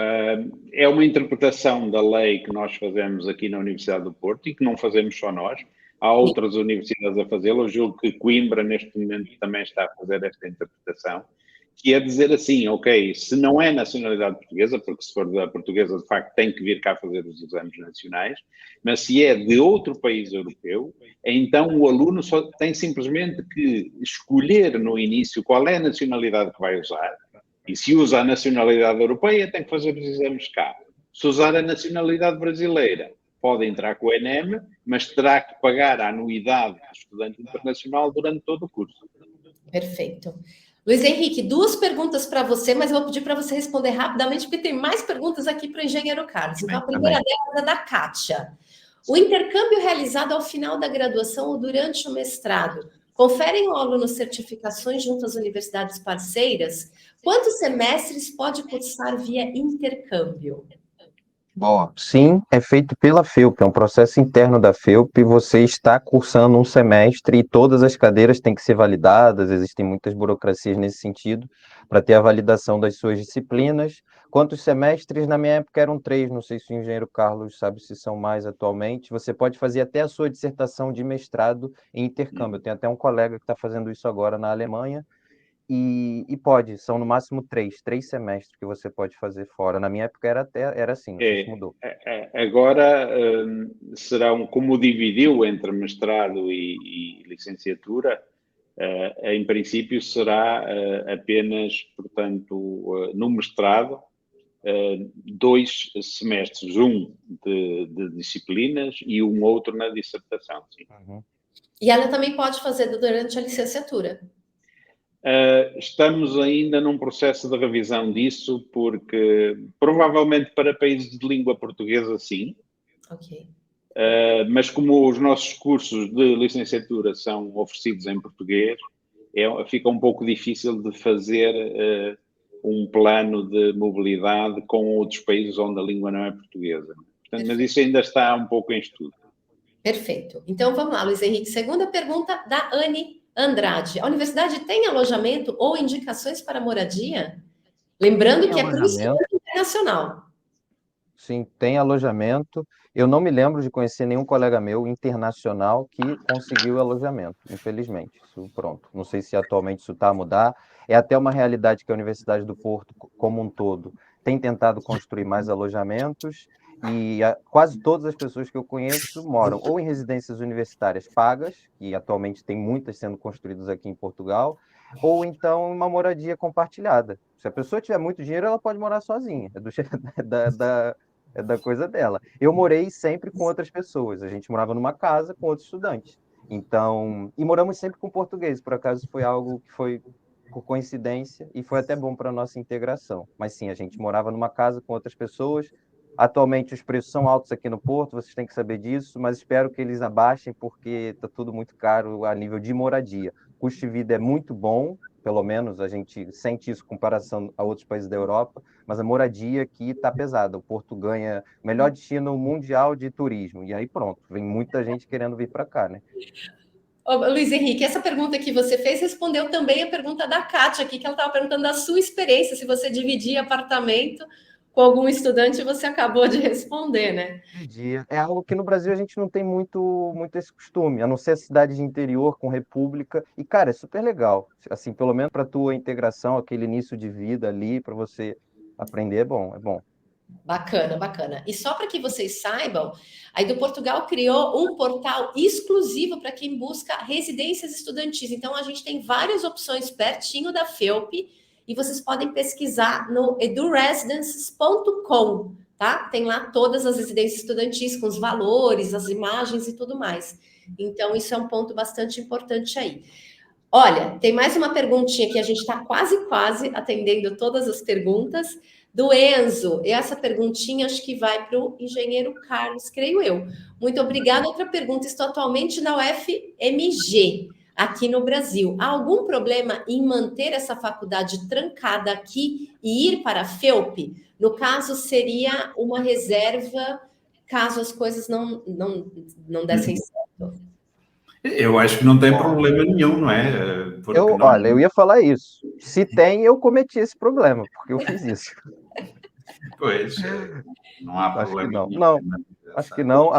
É uma interpretação da lei que nós fazemos aqui na Universidade do Porto e que não fazemos só nós. Há outras universidades a fazê-lo. Eu julgo que Coimbra, neste momento, também está a fazer esta interpretação, que é dizer assim, ok, se não é nacionalidade portuguesa, porque se for da portuguesa, de facto, tem que vir cá fazer os exames nacionais, mas se é de outro país europeu, então o aluno só tem simplesmente que escolher no início qual é a nacionalidade que vai usar, e se usa a nacionalidade europeia, tem que fazer os exames cá. Se usar a nacionalidade brasileira, pode entrar com o ENEM, mas terá que pagar a anuidade do estudante internacional durante todo o curso. Perfeito. Luiz Henrique, 2 perguntas para você, mas eu vou pedir para você responder rapidamente, porque tem mais perguntas aqui para o engenheiro Carlos. Então, a primeira delas é da Kátia. O intercâmbio realizado ao final da graduação ou durante o mestrado, conferem ao aluno certificações junto às universidades parceiras? Quantos semestres pode cursar via intercâmbio? Boa. Sim, é feito pela FEUP, é um processo interno da FEUP. Você está cursando um semestre e todas as cadeiras têm que ser validadas, existem muitas burocracias nesse sentido, para ter a validação das suas disciplinas. Quantos semestres? Na minha época eram 3, não sei se o engenheiro Carlos sabe se são mais atualmente. Você pode fazer até a sua dissertação de mestrado em intercâmbio. Eu tenho até um colega que está fazendo isso agora na Alemanha. Pode, são no máximo 3 semestres que você pode fazer fora. Na minha época era assim, não sei se mudou. Agora, como dividiu entre mestrado e licenciatura, em princípio será apenas, portanto, no mestrado, 2 semestres, um de disciplinas e um outro na dissertação. Sim. Uhum. E ela também pode fazer durante a licenciatura. Estamos ainda num processo de revisão disso, porque provavelmente para países de língua portuguesa, sim. Ok. Mas como os nossos cursos de licenciatura são oferecidos em português, fica um pouco difícil de fazer um plano de mobilidade com outros países onde a língua não é portuguesa. Portanto, mas isso ainda está um pouco em estudo. Perfeito. Então, vamos lá, Luiz Henrique. Segunda pergunta da Anne Andrade. A universidade tem alojamento ou indicações para moradia? Lembrando que é para o estudante internacional. Sim, tem alojamento. Eu não me lembro de conhecer nenhum colega meu internacional que conseguiu alojamento, infelizmente. Isso, pronto. Não sei se atualmente isso está a mudar. É até uma realidade que a Universidade do Porto, como um todo, tem tentado construir mais alojamentos e quase todas as pessoas que eu conheço moram ou em residências universitárias pagas, e atualmente tem muitas sendo construídas aqui em Portugal, ou então uma moradia compartilhada. Se a pessoa tiver muito dinheiro, ela pode morar sozinha. É da coisa dela. Eu morei sempre com outras pessoas. A gente morava numa casa com outros estudantes. Então, e moramos sempre com português. Por acaso foi algo que foi por coincidência e foi até bom para a nossa integração. Mas sim, a gente morava numa casa com outras pessoas. Atualmente os preços são altos aqui no Porto, vocês têm que saber disso, mas espero que eles abaixem porque está tudo muito caro a nível de moradia. O custo de vida é muito bom, pelo menos a gente sente isso em comparação a outros países da Europa, mas a moradia aqui está pesada. O Porto ganha o melhor destino mundial de turismo, e aí pronto, vem muita gente querendo vir para cá, né? Ô, Luiz Henrique, essa pergunta que você fez respondeu também a pergunta da Kátia aqui, que ela estava perguntando da sua experiência, se você dividia apartamento com algum estudante, você acabou de responder, né? É algo que no Brasil a gente não tem muito esse costume, a não ser a cidade de interior com república. E, cara, é super legal. Assim, pelo menos para a tua integração, aquele início de vida ali, para você aprender, é bom, é bom. Bacana, bacana. E só para que vocês saibam, a Edu Portugal criou um portal exclusivo para quem busca residências estudantis. Então, a gente tem várias opções pertinho da FEUP e vocês podem pesquisar no eduresidences.com, tá? Tem lá todas as residências estudantis com os valores, as imagens e tudo mais. Então, isso é um ponto bastante importante aí. Olha, tem mais uma perguntinha que a gente está quase atendendo todas as perguntas do Enzo. E essa perguntinha acho que vai para o engenheiro Carlos, creio eu. Muito obrigada. Outra pergunta: estou atualmente na UFMG, aqui no Brasil. Há algum problema em manter essa faculdade trancada aqui e ir para a FEUP? No caso, seria uma reserva caso as coisas não dessem certo. Eu acho que não tem problema nenhum, não é? Olha, eu ia falar isso. Se tem, eu cometi esse problema, porque eu fiz isso. Pois, não há problema nenhum. Não, acho que não.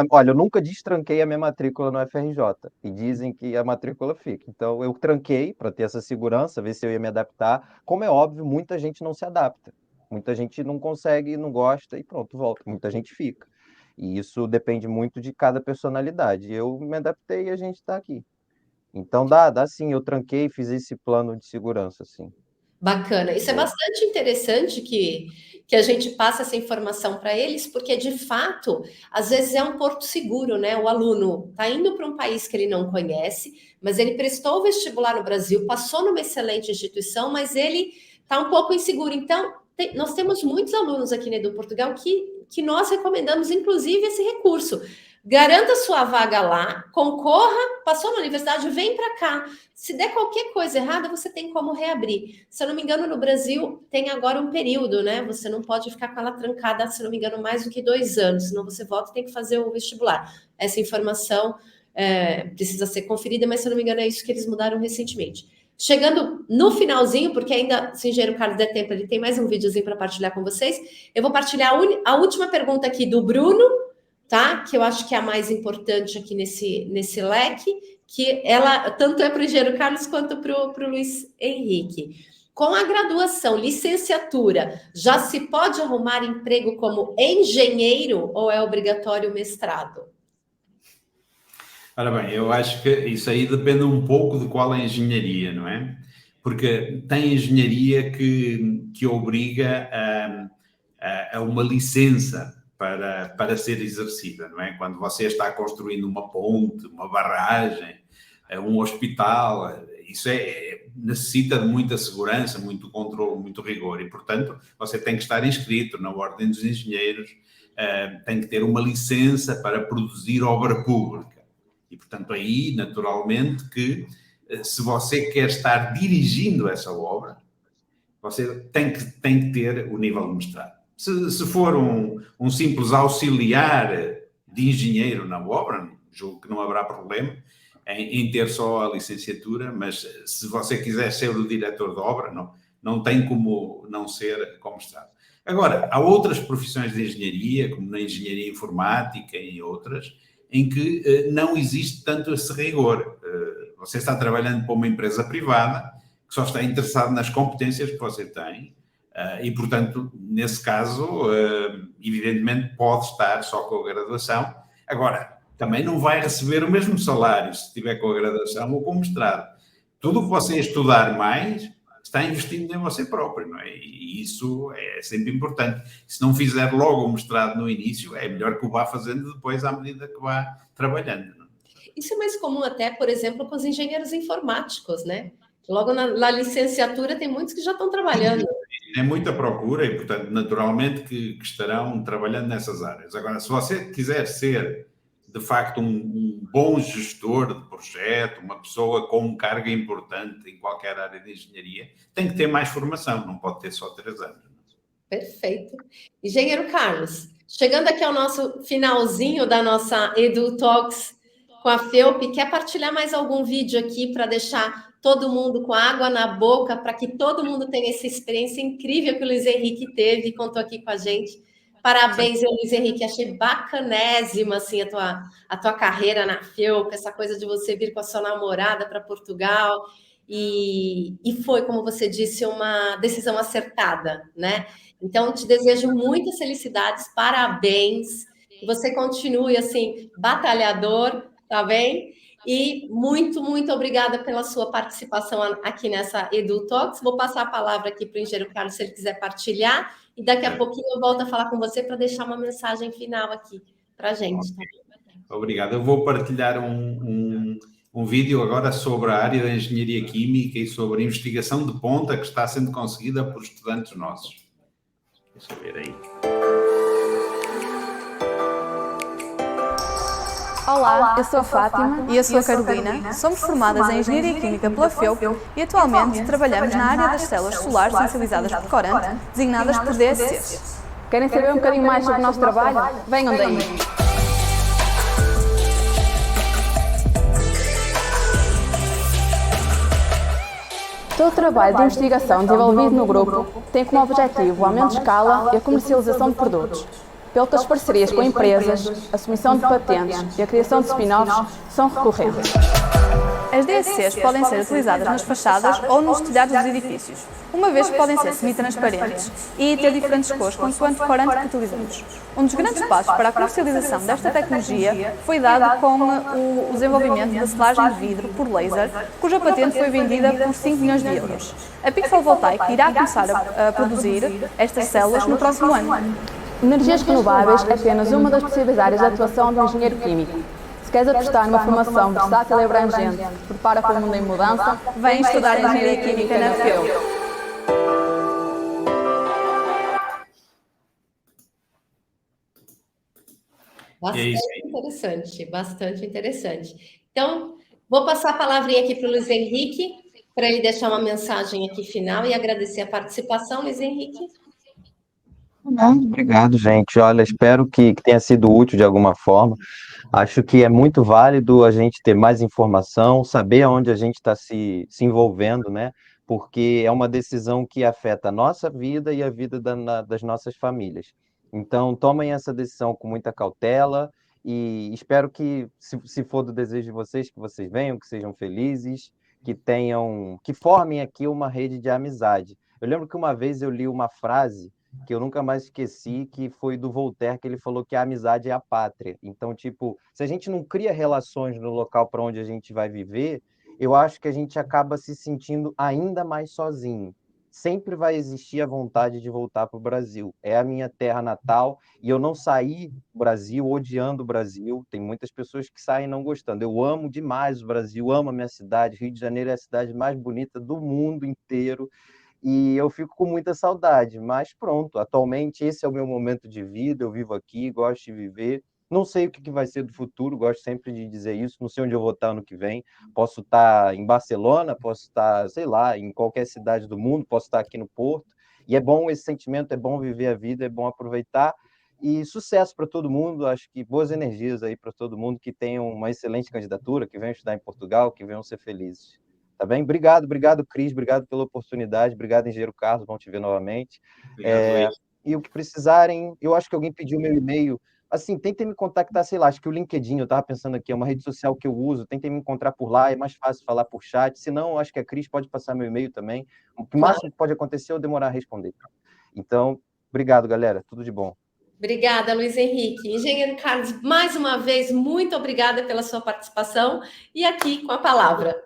Olha, eu nunca destranquei a minha matrícula no FRJ, e dizem que a matrícula fica. Então, eu tranquei para ter essa segurança, ver se eu ia me adaptar. Como é óbvio, muita gente não se adapta. Muita gente não consegue, não gosta e pronto, volta. Muita gente fica. E isso depende muito de cada personalidade. Eu me adaptei e a gente está aqui. Então dá sim, eu tranquei, fiz esse plano de segurança, sim. Bacana. Isso é bastante interessante que a gente passe essa informação para eles, porque de fato, às vezes é um porto seguro, né? O aluno está indo para um país que ele não conhece, mas ele prestou o vestibular no Brasil, passou numa excelente instituição, mas ele está um pouco inseguro. Então, nós temos muitos alunos aqui na Edu Portugal que nós recomendamos, inclusive, esse recurso. garanta sua vaga lá, concorra, passou na universidade, vem para cá. Se der qualquer coisa errada, você tem como reabrir. Se eu não me engano, no Brasil tem agora um período, né? Você não pode ficar com ela trancada, se eu não me engano, mais do que 2 anos, senão você volta e tem que fazer o vestibular. Essa informação precisa ser conferida, mas se eu não me engano, é isso que eles mudaram recentemente. Chegando no finalzinho, porque ainda, se o engenheiro Carlos der tempo, ele tem mais um videozinho para partilhar com vocês. Eu vou partilhar a última pergunta aqui do Bruno, tá? Que eu acho que é a mais importante aqui nesse leque, que ela tanto é para o engenheiro Carlos quanto para o Luiz Henrique. Com a graduação, licenciatura, já se pode arrumar emprego como engenheiro ou é obrigatório o mestrado? Ora bem, eu acho que isso aí depende um pouco de qual é a engenharia, não é? Porque tem engenharia que obriga a uma licença para ser exercida, não é? Quando você está construindo uma ponte, uma barragem, um hospital, isso necessita de muita segurança, muito controle, muito rigor e, portanto, você tem que estar inscrito na Ordem dos Engenheiros, tem que ter uma licença para produzir obra pública. E, portanto, aí, naturalmente, que se você quer estar dirigindo essa obra, você tem que ter o nível de mestrado. Se for um simples auxiliar de engenheiro na obra, julgo que não haverá problema em ter só a licenciatura, mas se você quiser ser o diretor de obra, não tem como não ser com mestrado. Agora, há outras profissões de engenharia, como na engenharia informática e outras, em que não existe tanto esse rigor. Você está trabalhando para uma empresa privada que só está interessado nas competências que você tem e, portanto, nesse caso, evidentemente, pode estar só com a graduação. Agora, também não vai receber o mesmo salário se estiver com a graduação ou com o mestrado. Tudo o que você estudar mais está investindo em você próprio, não é? E isso é sempre importante. Se não fizer logo o mestrado no início, é melhor que o vá fazendo depois à medida que vá trabalhando. Não é? Isso é mais comum até, por exemplo, com os engenheiros informáticos, né? Logo na licenciatura tem muitos que já estão trabalhando. É muita procura e, portanto, naturalmente que estarão trabalhando nessas áreas. Agora, se você quiser ser, de facto, um bom gestor de projeto, uma pessoa com carga importante em qualquer área de engenharia, tem que ter mais formação, não pode ter só 3 anos. Perfeito. Engenheiro Carlos, chegando aqui ao nosso finalzinho da nossa Edu Talks com a FEUP, quer partilhar mais algum vídeo aqui para deixar todo mundo com água na boca, para que todo mundo tenha essa experiência incrível que o Luiz Henrique teve e contou aqui com a gente? Parabéns, Luiz Henrique, achei bacanésima assim, a tua carreira na FEUP, essa coisa de você vir com a sua namorada para Portugal, e foi, como você disse, uma decisão acertada, né? Então, te desejo muitas felicidades, parabéns, que você continue assim, batalhador, tá bem? E muito, muito obrigada pela sua participação aqui nessa Edu Talks. Vou passar a palavra aqui para o engenheiro Carlos, se ele quiser partilhar, e daqui a pouquinho eu volto a falar com você para deixar uma mensagem final aqui para a gente. Tá? Obrigado. Eu vou partilhar um vídeo agora sobre a área da engenharia química e sobre a investigação de ponta que está sendo conseguida por estudantes nossos. Deixa eu ver aí. Olá, eu sou a Fátima e eu sou a Carolina. Somos formadas em Engenharia Química pela FEUP e atualmente trabalhamos na área das células solares sensibilizadas por corante, designadas por DSCs. Querem saber um bocadinho mais sobre o nosso trabalho? Venham daí! Todo o trabalho de investigação desenvolvido no grupo tem como objetivo o aumento de escala e a comercialização de produtos. Pelo que as parcerias com empresas, a submissão de patentes e a criação de spin-offs são recorrentes. As DSCs podem ser utilizadas nas fachadas ou nos telhados dos edifícios, uma vez que podem ser semi-transparentes e ter diferentes cores consoante o corante que utilizamos. Um dos grandes passos para a comercialização desta tecnologia foi dado com o desenvolvimento da selagem de vidro por laser, cuja patente foi vendida por 5 milhões de euros. A PIC Fotovoltaica irá começar a produzir estas células no próximo ano. Energias renováveis é apenas uma das possíveis áreas de atuação do engenheiro químico. Se queres apostar numa formação versátil e abrangente que te prepara para o mundo em mudança, vem estudar Engenharia Química na FEUP. E é Bastante isso aí. interessante, bastante interessante. Então, vou passar a palavrinha aqui para o Luiz Henrique, para ele deixar uma mensagem aqui final e agradecer a participação, Luiz Henrique. Obrigado, gente. Olha, espero que tenha sido útil de alguma forma. Acho que é muito válido a gente ter mais informação, saber aonde a gente está se envolvendo, né? Porque é uma decisão que afeta a nossa vida e a vida das nossas famílias. Então, tomem essa decisão com muita cautela e espero que, se for do desejo de vocês, que vocês venham, que sejam felizes, que formem aqui uma rede de amizade. Eu lembro que uma vez eu li uma frase que eu nunca mais esqueci, que foi do Voltaire, que ele falou que a amizade é a pátria. Então, tipo, se a gente não cria relações no local para onde a gente vai viver, eu acho que a gente acaba se sentindo ainda mais sozinho. Sempre vai existir a vontade de voltar para o Brasil. É a minha terra natal e eu não saí do Brasil odiando o Brasil. Tem muitas pessoas que saem não gostando. Eu amo demais o Brasil, amo a minha cidade. Rio de Janeiro é a cidade mais bonita do mundo inteiro e eu fico com muita saudade, mas pronto, atualmente esse é o meu momento de vida, eu vivo aqui, gosto de viver, não sei o que vai ser do futuro, gosto sempre de dizer isso, não sei onde eu vou estar ano que vem, posso estar em Barcelona, posso estar, sei lá, em qualquer cidade do mundo, posso estar aqui no Porto, e é bom esse sentimento, é bom viver a vida, é bom aproveitar, e sucesso para todo mundo, acho que boas energias aí para todo mundo, que tenham uma excelente candidatura, que venham estudar em Portugal, que venham ser felizes. Tá bem? Obrigado, Cris, obrigado pela oportunidade, obrigado, engenheiro Carlos, bom te ver novamente. Obrigado, Luís. E o que precisarem, eu acho que alguém pediu meu e-mail, assim, tentem me contactar, sei lá, acho que o LinkedIn, eu estava pensando aqui, é uma rede social que eu uso, tentem me encontrar por lá, é mais fácil falar por chat, se não, acho que a Cris pode passar meu e-mail também, o máximo que pode acontecer é eu demorar a responder. Então, obrigado, galera, tudo de bom. Obrigada, Luiz Henrique. Engenheiro Carlos, mais uma vez, muito obrigada pela sua participação e aqui com a palavra.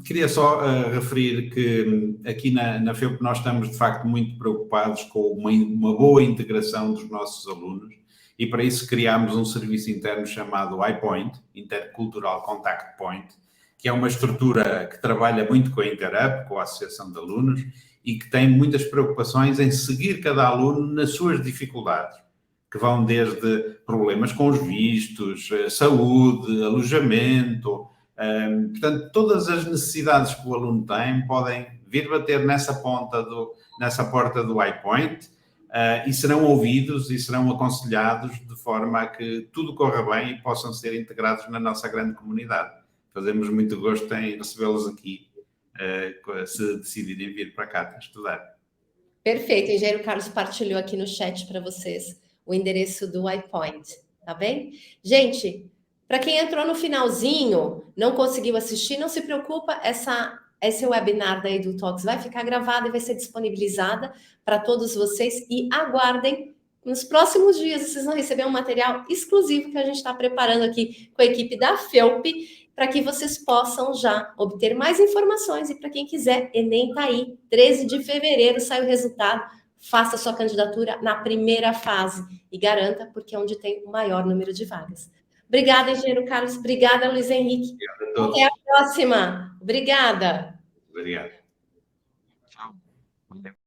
Queria só referir que aqui na FEUP nós estamos, de facto, muito preocupados com uma boa integração dos nossos alunos e para isso criámos um serviço interno chamado iPoint, Intercultural Contact Point, que é uma estrutura que trabalha muito com a Interup, com a Associação de Alunos e que tem muitas preocupações em seguir cada aluno nas suas dificuldades, que vão desde problemas com os vistos, saúde, alojamento. Portanto, todas as necessidades que o aluno tem podem vir bater nessa porta do iPoint e serão ouvidos e serão aconselhados de forma a que tudo corra bem e possam ser integrados na nossa grande comunidade. Fazemos muito gosto em recebê-los aqui, se decidirem vir para cá para estudar. Perfeito, o engenheiro Carlos partilhou aqui no chat para vocês o endereço do iPoint, tá bem? Gente, para quem entrou no finalzinho, não conseguiu assistir, não se preocupa, esse webinar da EduTalks vai ficar gravada e vai ser disponibilizada para todos vocês e aguardem, nos próximos dias vocês vão receber um material exclusivo que a gente está preparando aqui com a equipe da FEUP, para que vocês possam já obter mais informações e para quem quiser, Enem está aí, 13 de fevereiro sai o resultado, faça sua candidatura na primeira fase e garanta, porque é onde tem o maior número de vagas. Obrigada, engenheiro Carlos. Obrigada, Luiz Henrique. Obrigado a todos. Até a próxima. Obrigada. Obrigado. Tchau.